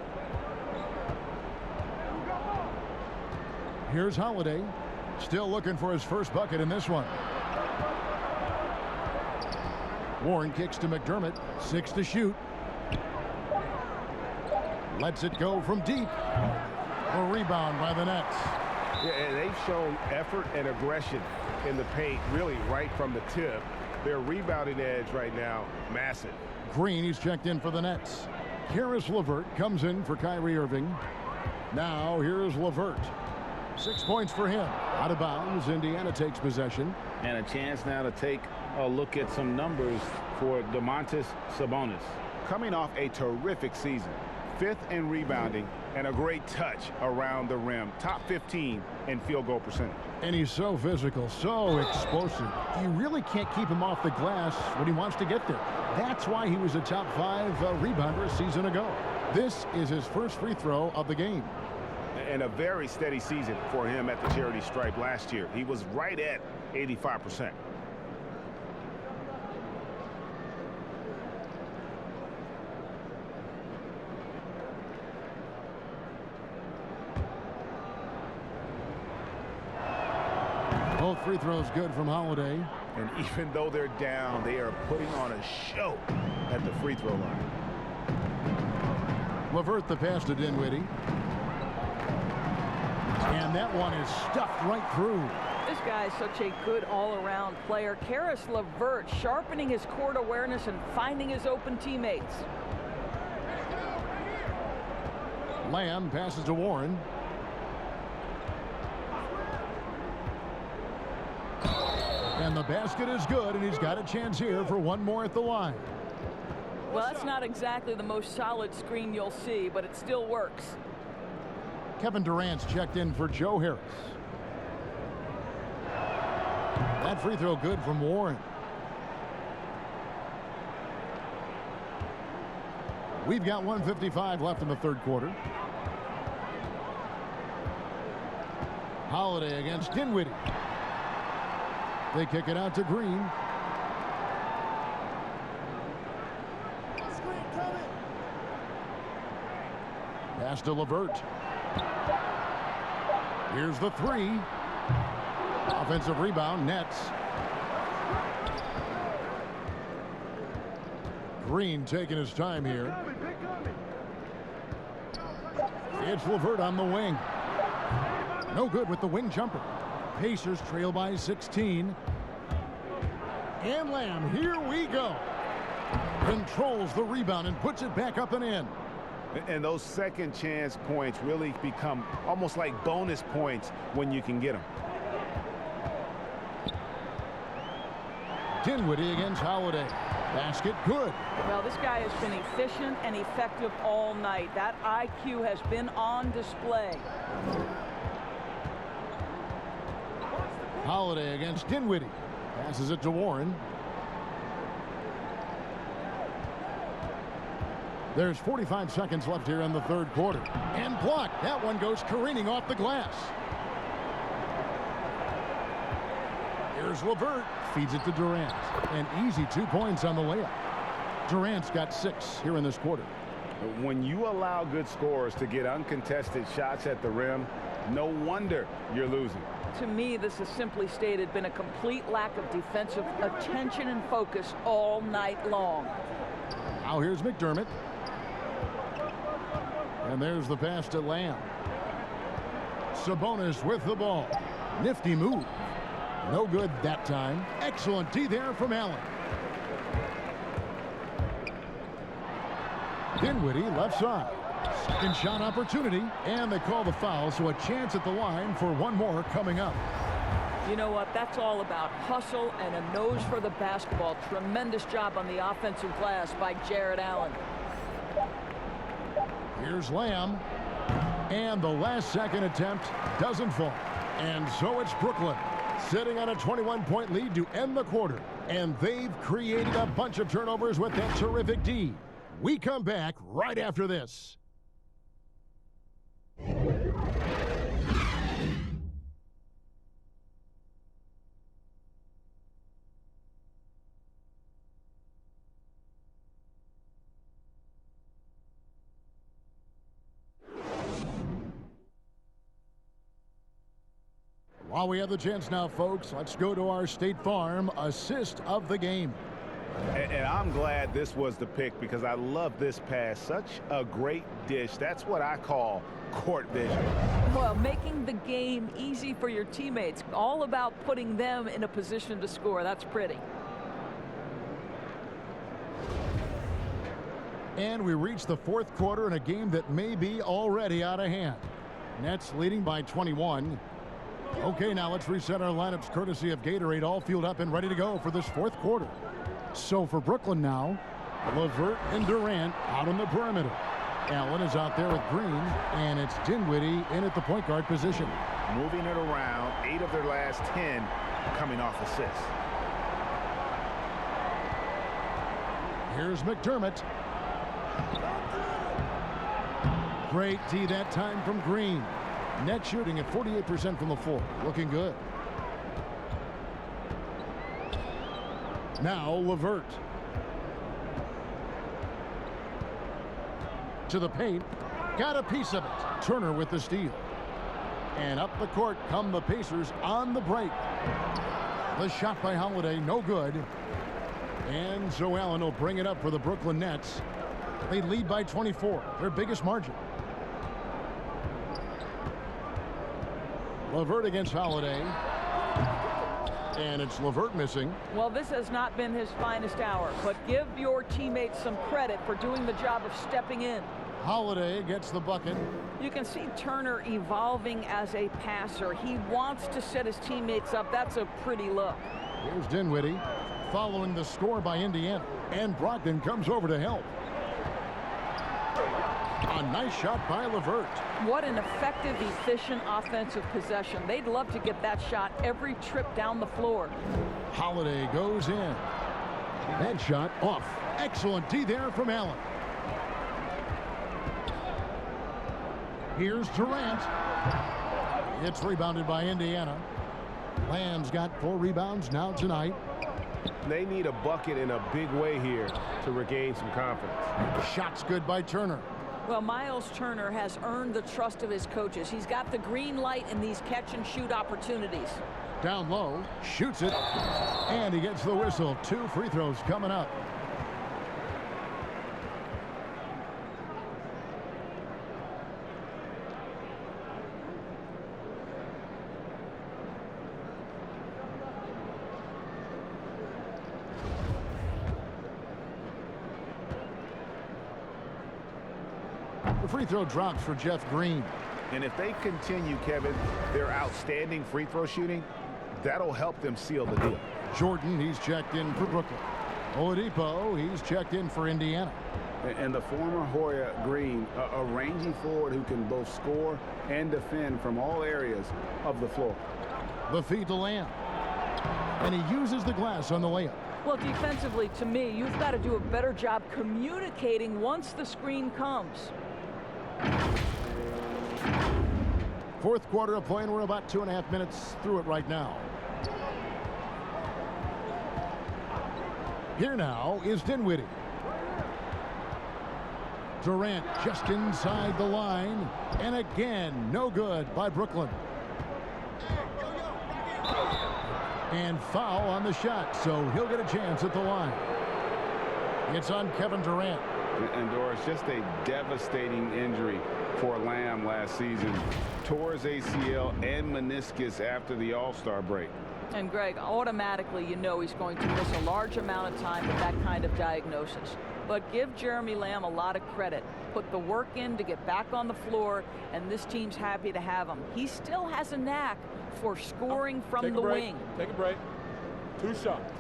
Speaker 1: Here's Holiday. Still looking for his first bucket in this one. Warren kicks to McDermott. 6 to shoot. Lets it go from deep. A rebound by the Nets.
Speaker 5: Yeah, and they've shown effort and aggression in the paint, really right from the tip. Their rebounding edge right now, massive.
Speaker 1: Green, he's checked in for the Nets. Karis LeVert comes in for Kyrie Irving. Now here's LeVert. 6 points for him. Out of bounds, Indiana takes possession.
Speaker 2: And a chance now to take a look at some numbers for Domantas Sabonis. Coming off a terrific season. 5th in rebounding and a great touch around the rim. Top 15 in field goal percentage.
Speaker 1: And he's so physical, so explosive. You really can't keep him off the glass when he wants to get there. That's why he was a top 5 rebounder a season ago. This is his first free throw of the game.
Speaker 2: And a very steady season for him at the charity stripe last year. He was right at 85%.
Speaker 1: Both free throws good from Holiday.
Speaker 2: And even though they're down, they are putting on a show at the free throw line.
Speaker 1: LeVert the pass to Dinwiddie. And that one is stuffed right through.
Speaker 3: This guy is such a good all-around player. Karis LeVert sharpening his court awareness and finding his open teammates.
Speaker 1: Lamb passes to Warren. And the basket is good, and he's got a chance here for one more at the line.
Speaker 3: Well, that's not exactly the most solid screen you'll see, but it still works.
Speaker 1: Kevin Durant's checked in for Joe Harris. That free throw good from Warren. We've got 1:55 left in the third quarter. Holiday against Dinwiddie. They kick it out to Green. Pass to LeVert. Here's the three. Offensive rebound, Nets. Green taking his time here. It's LeVert on the wing. No good with the wing jumper. Pacers trail by 16. And Lamb, here we go. Controls the rebound and puts it back up and in.
Speaker 2: And those second chance points really become almost like bonus points when you can get them.
Speaker 1: Dinwiddie against Holiday. Basket good.
Speaker 3: Well, this guy has been efficient and effective all night. That IQ has been on display.
Speaker 1: Holiday against Dinwiddie. Passes it to Warren. There's 45 seconds left here in the third quarter. And blocked. That one goes careening off the glass. Here's LeVert. Feeds it to Durant. An easy 2 points on the layup. Durant's got 6 here in this quarter.
Speaker 2: When you allow good scorers to get uncontested shots at the rim, no wonder you're losing.
Speaker 3: To me, this has simply stated been a complete lack of defensive attention and focus all night long.
Speaker 1: Now here's McDermott. And there's the pass to Lamb. Sabonis with the ball. Nifty move. No good that time. Excellent D there from Allen. Dinwiddie left side. Second shot opportunity, and they call the foul, so a chance at the line for one more coming up.
Speaker 3: You know what? That's all about hustle and a nose for the basketball. Tremendous job on the offensive glass by Jared Allen.
Speaker 1: Here's Lamb. And the last second attempt doesn't fall. And so it's Brooklyn sitting on a 21-point lead to end the quarter. And they've created a bunch of turnovers with that terrific D. We come back right after this. While we have the chance now, folks, let's go to our State Farm assist of the game.
Speaker 2: And I'm glad this was the pick because I love this pass. Such a great dish. That's what I call court vision.
Speaker 3: Well, making the game easy for your teammates. All about putting them in a position to score. That's pretty.
Speaker 1: And we reach the fourth quarter in a game that may be already out of hand. Nets leading by 21. Okay, now let's reset our lineups courtesy of Gatorade, all fueled up and ready to go for this fourth quarter. So for Brooklyn now, LeVert and Durant out on the perimeter. Allen is out there with Green, and it's Dinwiddie in at the point guard position.
Speaker 2: Moving it around, 8 of their last 10 coming off assists.
Speaker 1: Here's McDermott. Great D that time from Green. Net shooting at 48% from the floor. Looking good. Now LeVert. To the paint. Got a piece of it. Turner with the steal. And up the court come the Pacers on the break. The shot by Holiday, no good. And so Allen will bring it up for the Brooklyn Nets. They lead by 24, their biggest margin. LeVert against Holiday. And it's LeVert missing.
Speaker 3: Well, this has not been his finest hour, but give your teammates some credit for doing the job of stepping in.
Speaker 1: Holiday gets the bucket.
Speaker 3: You can see Turner evolving as a passer. He wants to set his teammates up. That's a pretty look.
Speaker 1: Here's Dinwiddie following the score by Indiana. And Brogdon comes over to help. A nice shot by LeVert.
Speaker 3: What an effective, efficient offensive possession. They'd love to get that shot every trip down the floor.
Speaker 1: Holiday goes in. That shot off. Excellent D there from Allen. Here's Durant. It's rebounded by Indiana. Lamb's got 4 rebounds now tonight.
Speaker 5: They need a bucket in a big way here to regain some confidence.
Speaker 1: Shot's good by Turner.
Speaker 3: Well, Miles Turner has earned the trust of his coaches. He's got the green light in these catch-and-shoot opportunities.
Speaker 1: Down low, shoots it, and he gets the whistle. 2 free throws coming up. The free throw drops for Jeff Green.
Speaker 2: And if they continue, Kevin, their outstanding free throw shooting, that'll help them seal the deal.
Speaker 1: Jordan, he's checked in for Brooklyn. Oladipo, he's checked in for Indiana.
Speaker 2: And the former Hoya Green, a rangy forward who can both score and defend from all areas of the floor.
Speaker 1: The feed to Lamb. And he uses the glass on the layup.
Speaker 3: Well, defensively, to me, you've got to do a better job communicating once the screen comes.
Speaker 1: Fourth quarter of play, and we're about 2.5 minutes through it right now. Here now is Dinwiddie. Durant just inside the line, and again, no good by Brooklyn. And foul on the shot, so he'll get a chance at the line. It's on Kevin Durant.
Speaker 2: And Doris, just a devastating injury for Lamb last season. Tore his ACL and meniscus after the All-Star break.
Speaker 3: And Greg, automatically you know he's going to miss a large amount of time with that kind of diagnosis. But give Jeremy Lamb a lot of credit. Put the work in to get back on the floor, and this team's happy to have him. He still has a knack for scoring from the wing.
Speaker 12: Take a break. 2 shots.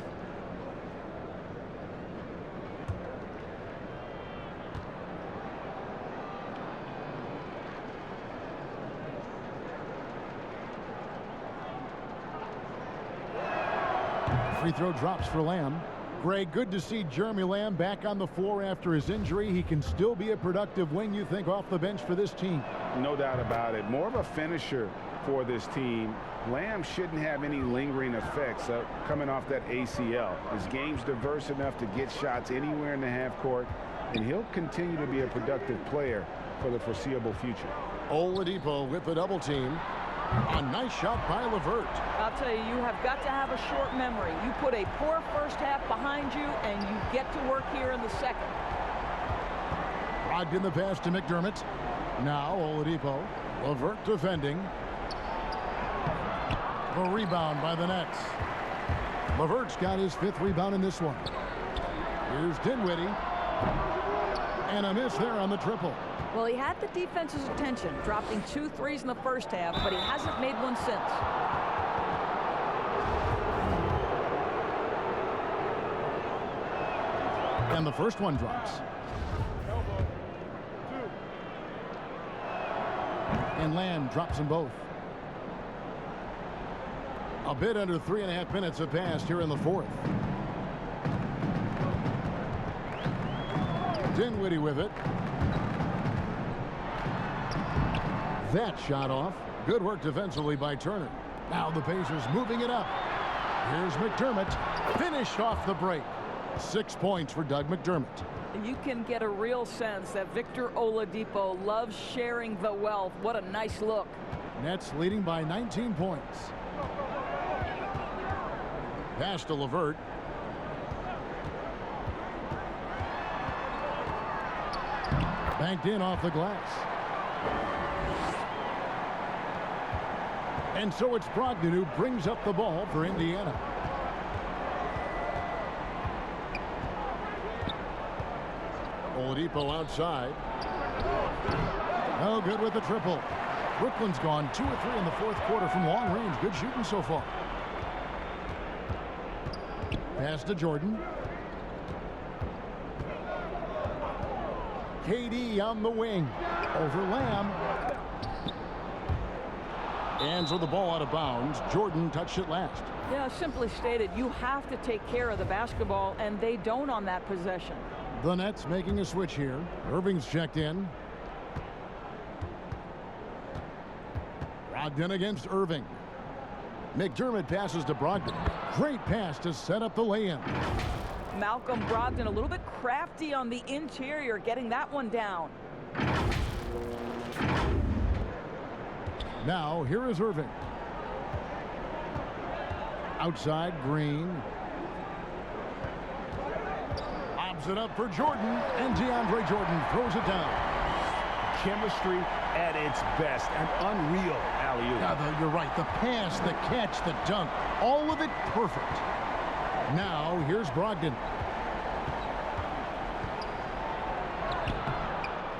Speaker 1: Free throw drops for Lamb. Greg, good to see Jeremy Lamb back on the floor after his injury. He can still be a productive wing, you think, off the bench for this team.
Speaker 2: No doubt about it. More of a finisher for this team. Lamb shouldn't have any lingering effects coming off that ACL. His game's diverse enough to get shots anywhere in the half court, and he'll continue to be a productive player for the foreseeable future.
Speaker 1: Oladipo with the double team. A nice shot by LeVert.
Speaker 3: I'll tell you have got to have a short memory. You put a poor first half behind you, and you get to work here in the second.
Speaker 1: Brogdon the pass to McDermott. Now Oladipo. LeVert defending. The rebound by the Nets. LeVert's got his 5th rebound in this one. Here's Dinwiddie. And a miss there on the triple.
Speaker 3: Well, he had the defense's attention, dropping 2 threes in the first half, but he hasn't made one since.
Speaker 1: And the first one drops. And Lamb drops them both. A bit under 3.5 minutes have passed here in the 4th. Dinwiddie with it. That shot off. Good work defensively by Turner. Now the Pacers moving it up. Here's McDermott. Finished off the break. 6 points for Doug McDermott.
Speaker 3: You can get a real sense that Victor Oladipo loves sharing the wealth. What a nice look.
Speaker 1: Nets leading by 19 points. Pass to LeVert. Banked in off the glass. And so it's Brogdon who brings up the ball for Indiana. Oladipo outside. Oh, good with the triple. Brooklyn's gone 2 of 3 in the 4th quarter from long range. Good shooting so far. Pass to Jordan. KD on the wing. Over Lamb. And so the ball out of bounds. Jordan touched it last.
Speaker 3: Yeah, simply stated, you have to take care of the basketball, and they don't on that possession.
Speaker 1: The Nets making a switch here. Irving's checked in. Brogdon against Irving. McDermott passes to Brogdon. Great pass to set up the lay-in.
Speaker 3: Malcolm Brogdon a little bit crafty on the interior, getting that one down.
Speaker 1: Now, here is Irving. Outside, Green. Lobs it up for Jordan, and DeAndre Jordan throws it down.
Speaker 5: Chemistry at its best. An unreal alley-oop.
Speaker 1: Yeah, you're right. The pass, the catch, the dunk, all of it perfect. Now, here's Brogdon.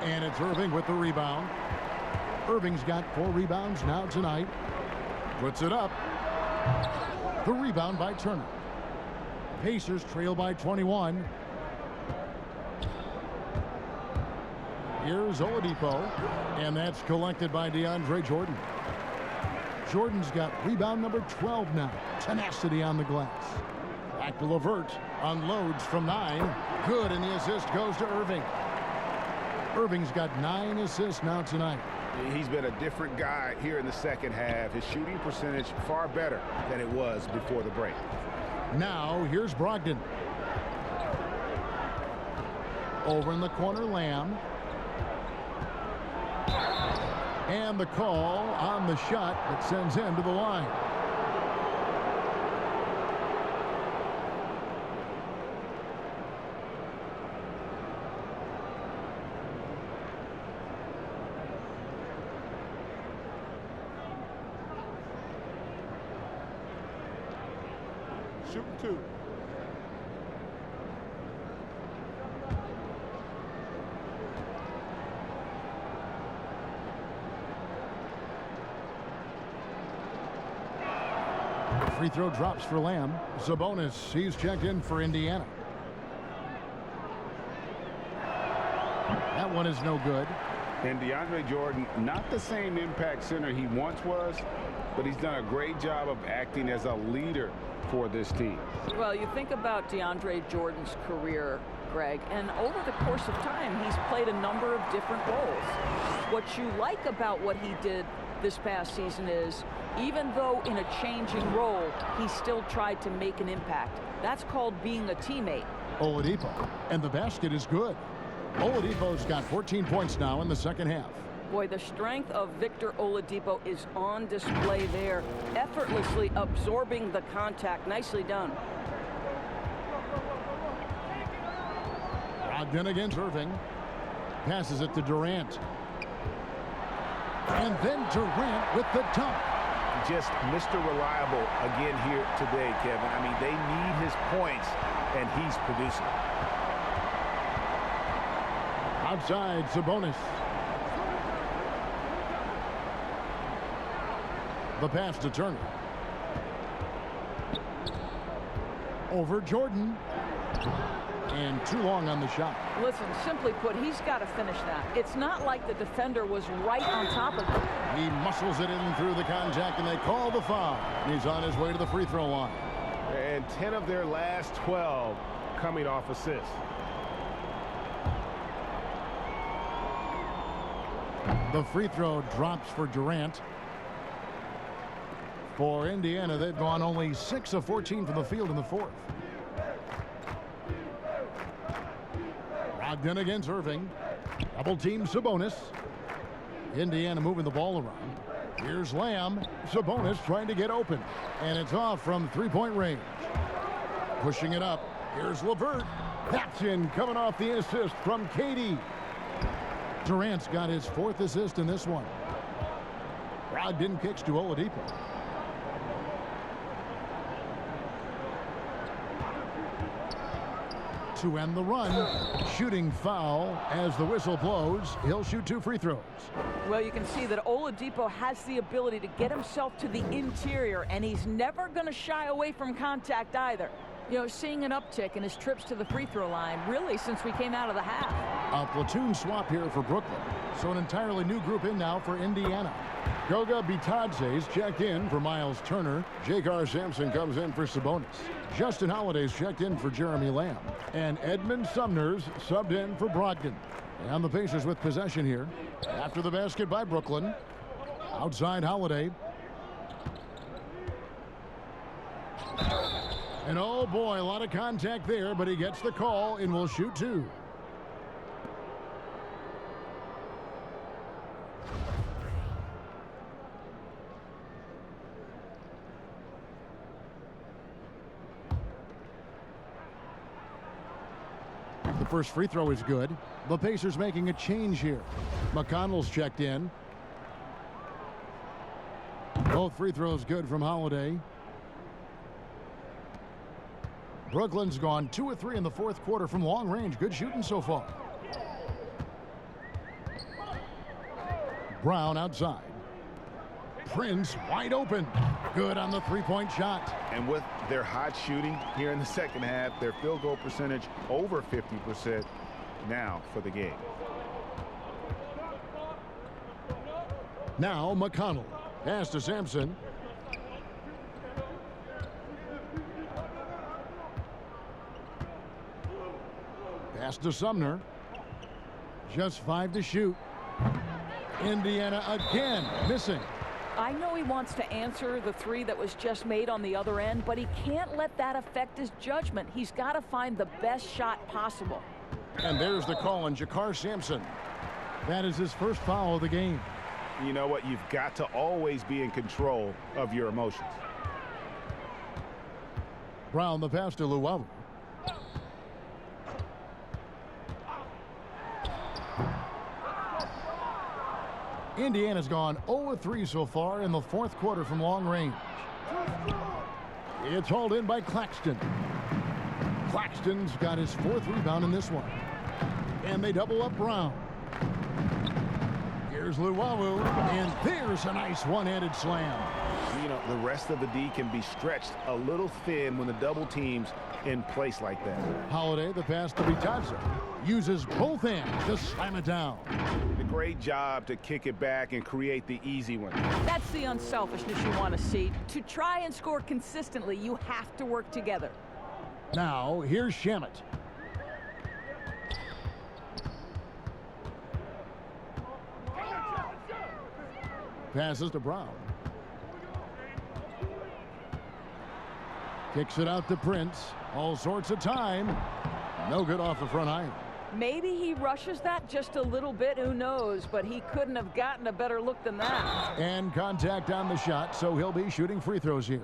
Speaker 1: And it's Irving with the rebound. Irving's got 4 rebounds now tonight. Puts it up. The rebound by Turner. Pacers trail by 21. Here's Oladipo. And that's collected by DeAndre Jordan. Jordan's got rebound number 12 now. Tenacity on the glass. Back to LeVert. Unloads from 9. Good, and the assist goes to Irving. Irving's got 9 assists now tonight.
Speaker 2: He's been a different guy here in the second half. His shooting percentage far better than it was before the break.
Speaker 1: Now, here's Brogdon. Over in the corner, Lamb. And the call on the shot that sends him to the line.
Speaker 12: Shooting 2.
Speaker 1: Free throw drops for Lamb. Sabonis, he's checked in for Indiana. That one is no good.
Speaker 2: And DeAndre Jordan, not the same impact center he once was, but he's done a great job of acting as a leader for this team.
Speaker 3: Well, you think about DeAndre Jordan's career, Greg, and over the course of time, he's played a number of different roles. What you like about what he did this past season is, even though in a changing role, he still tried to make an impact. That's called being a teammate.
Speaker 1: Oladipo, and the basket is good. Oladipo's got 14 points now in the second half.
Speaker 3: Boy, the strength of Victor Oladipo is on display there, effortlessly absorbing the contact. Nicely done.
Speaker 1: Brogdon against Irving. Passes it to Durant. And then Durant with the dunk.
Speaker 5: Just Mr. Reliable again here today, Kevin. I mean, they need his points, and he's producing.
Speaker 1: Outside, Sabonis. The pass to Turner. Over Jordan. And too long on the shot.
Speaker 3: Listen, simply put, he's got to finish that. It's not like the defender was right on top of him.
Speaker 1: He muscles it in through the contact, and they call the foul. He's on his way to the free throw line.
Speaker 5: And 10 of their last 12 coming off assists.
Speaker 1: The free throw drops for Durant. For Indiana, they've gone only 6 of 14 from the field in the fourth. Brogdon against Irving. Double team Sabonis. Indiana moving the ball around. Here's Lamb. Sabonis trying to get open. And it's off from three-point range. Pushing it up. Here's LeVert. That's in, coming off the assist from KD. Durant's got his 4th assist in this one. Brogdon kicks to Oladipo. To end the run, shooting foul as the whistle blows. He'll shoot 2 free throws.
Speaker 3: Well, you can see that Oladipo has the ability to get himself to the interior, and he's never going to shy away from contact either. You know, seeing an uptick in his trips to the free throw line, really, since we came out of the half.
Speaker 1: A platoon swap here for Brooklyn. So an entirely new group in now for Indiana. Goga Bitadze's checked in for Miles Turner. J.K. Sampson comes in for Sabonis. Justin Holiday's checked in for Jeremy Lamb. And Edmund Sumner's subbed in for Brogdon. And the Pacers with possession here. After the basket by Brooklyn. Outside Holiday. And oh boy, a lot of contact there, but he gets the call and will shoot 2. The first free throw is good. The Pacers making a change here. McConnell's checked in. Both free throws good from Holiday. Brooklyn's gone 2 of 3 in the fourth quarter from long range. Good shooting so far. Brown outside. Prince wide open. Good on the three-point shot.
Speaker 2: And with their hot shooting here in the second half, their field goal percentage over 50% now for the game.
Speaker 1: Now McConnell. Pass to Sampson. Pass to Sumner. Just 5 to shoot. Indiana again missing.
Speaker 3: I know he wants to answer the 3 that was just made on the other end, but he can't let that affect his judgment. He's got to find the best shot possible.
Speaker 1: And there's the call on J.K. Sampson. That is his first foul of the game.
Speaker 2: You know what? You've got to always be in control of your emotions.
Speaker 1: Brown the pass to Luau. Indiana's gone 0-3 so far in the fourth quarter from long range. It's hauled in by Claxton. Claxton's got his 4th rebound in this one. And they double up Brown. Here's Luau, and there's a nice one-handed slam.
Speaker 5: You know, the rest of the D can be stretched a little thin when the double team's in place like that.
Speaker 1: Holiday, the pass to Bitadze. Uses both hands to slam it down.
Speaker 5: A great job to kick it back and create the easy one.
Speaker 3: That's the unselfishness you want to see. To try and score consistently, you have to work together.
Speaker 1: Now, here's Shamet. Passes to Brown. Kicks it out to Prince. All sorts of time. No good off the front iron.
Speaker 3: Maybe he rushes that just a little bit, who knows, but he couldn't have gotten a better look than that.
Speaker 1: And contact on the shot, so he'll be shooting free throws here.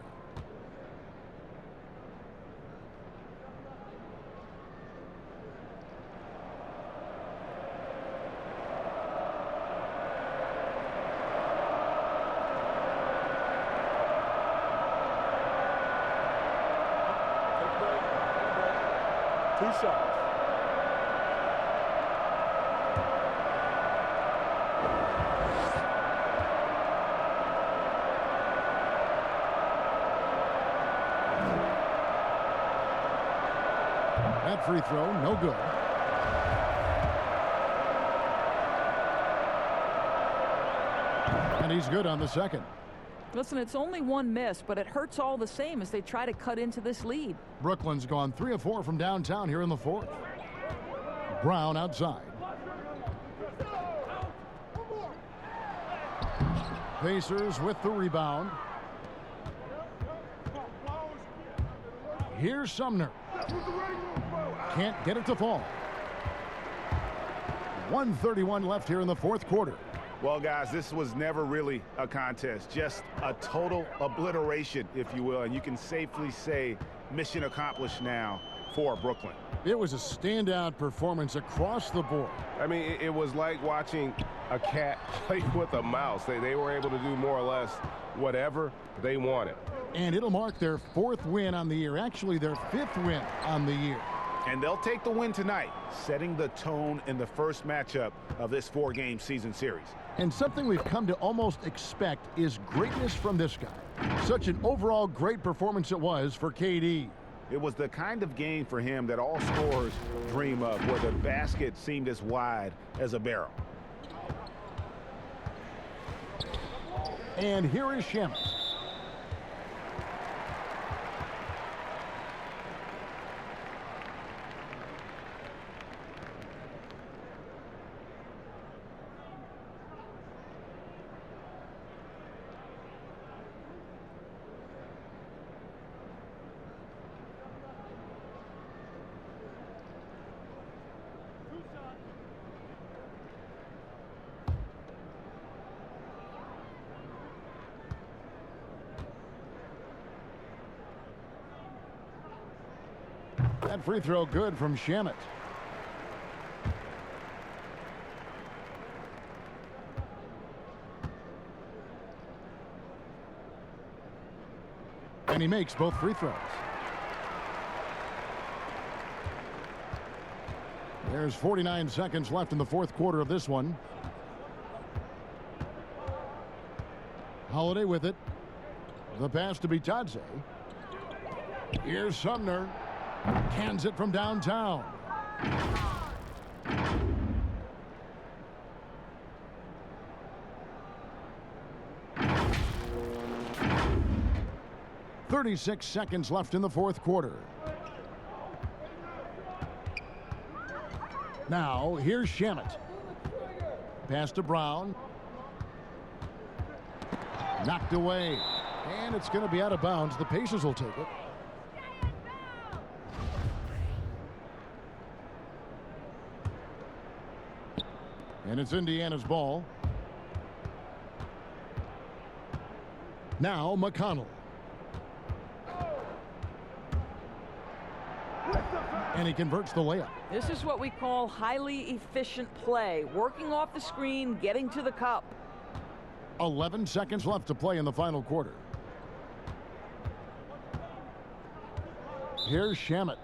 Speaker 12: Two shots.
Speaker 1: That free throw, no good. And he's good on the second.
Speaker 3: Listen, it's only one miss, but it hurts all the same as they try to cut into this lead.
Speaker 1: Brooklyn's gone 3 of 4 from downtown here in the fourth. Brown outside. Pacers with the rebound. Here's Sumner. Can't get it to fall. 1:31 left here in the fourth quarter.
Speaker 5: Well, guys, this was never really a contest, just a total obliteration, if you will, and you can safely say mission accomplished now for Brooklyn.
Speaker 1: It was a standout performance across the board.
Speaker 13: I mean, it was like watching a cat play with a mouse. They were able to do more or less whatever they wanted.
Speaker 1: And it'll mark their 4th win on the year, actually their 5th win on the year.
Speaker 5: And they'll take the win tonight, setting the tone in the first matchup of this 4-game season series.
Speaker 1: And something we've come to almost expect is greatness from this guy. Such an overall great performance it was for KD.
Speaker 5: It was the kind of game for him that all scorers dream of, where the basket seemed as wide as a barrel.
Speaker 1: And here is Shamet. That free throw good from Shamet. And he makes both free throws. There's 49 seconds left in the fourth quarter of this one. Holiday with it. The pass to Bitadze. Here's Sumner. Cans it from downtown. "36 seconds left in the fourth quarter. Now, here's Shamet. Pass to Brown. Knocked away. And it's going to be out of bounds. The Pacers will take it. And it's Indiana's ball. Now McConnell. And he converts the layup.
Speaker 3: This is what we call highly efficient play. Working off the screen, getting to the cup.
Speaker 1: 11 seconds left to play in the final quarter. Here's Shamet.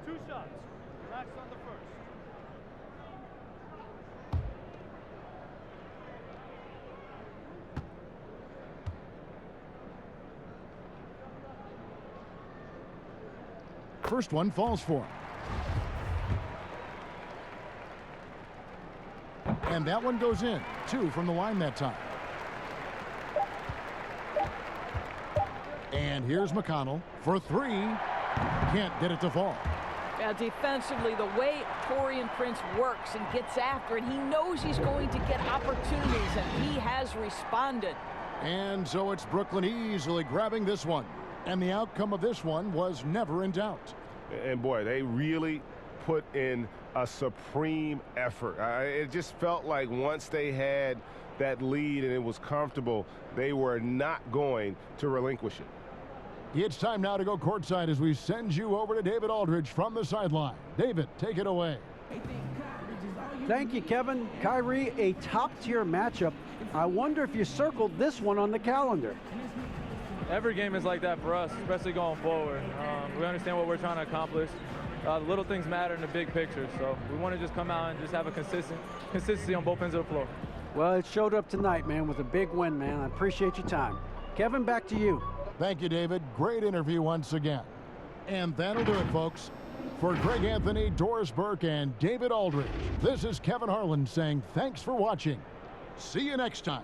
Speaker 12: 2 shots. Relax on the first.
Speaker 1: First one falls for him. And that one goes in. 2 from the line that time. And here's McConnell for 3. Can't get it to fall.
Speaker 3: Now, defensively, the way Taurean Prince works and gets after it, he knows he's going to get opportunities, and he has responded.
Speaker 1: And so it's Brooklyn easily grabbing this one. And the outcome of this one was never in doubt.
Speaker 13: And boy, they really put in a supreme effort. It just felt like once they had that lead and it was comfortable, they were not going to relinquish it.
Speaker 1: It's time now to go courtside as we send you over to David Aldridge from the sideline. David, take it away.
Speaker 4: Thank you, Kevin. Kyrie, a top-tier matchup. I wonder if you circled this one on the calendar.
Speaker 14: Every game is like that for us, especially going forward. We understand what we're trying to accomplish. The little things matter in the big picture, so we want to just come out and just have a consistency on both ends of the floor.
Speaker 4: Well, it showed up tonight, man, with a big win, man. I appreciate your time. Kevin, back to you.
Speaker 1: Thank you, David. Great interview once again. And that'll do it, folks. For Greg Anthony, Doris Burke, and David Aldridge, this is Kevin Harlan saying thanks for watching. See you next time.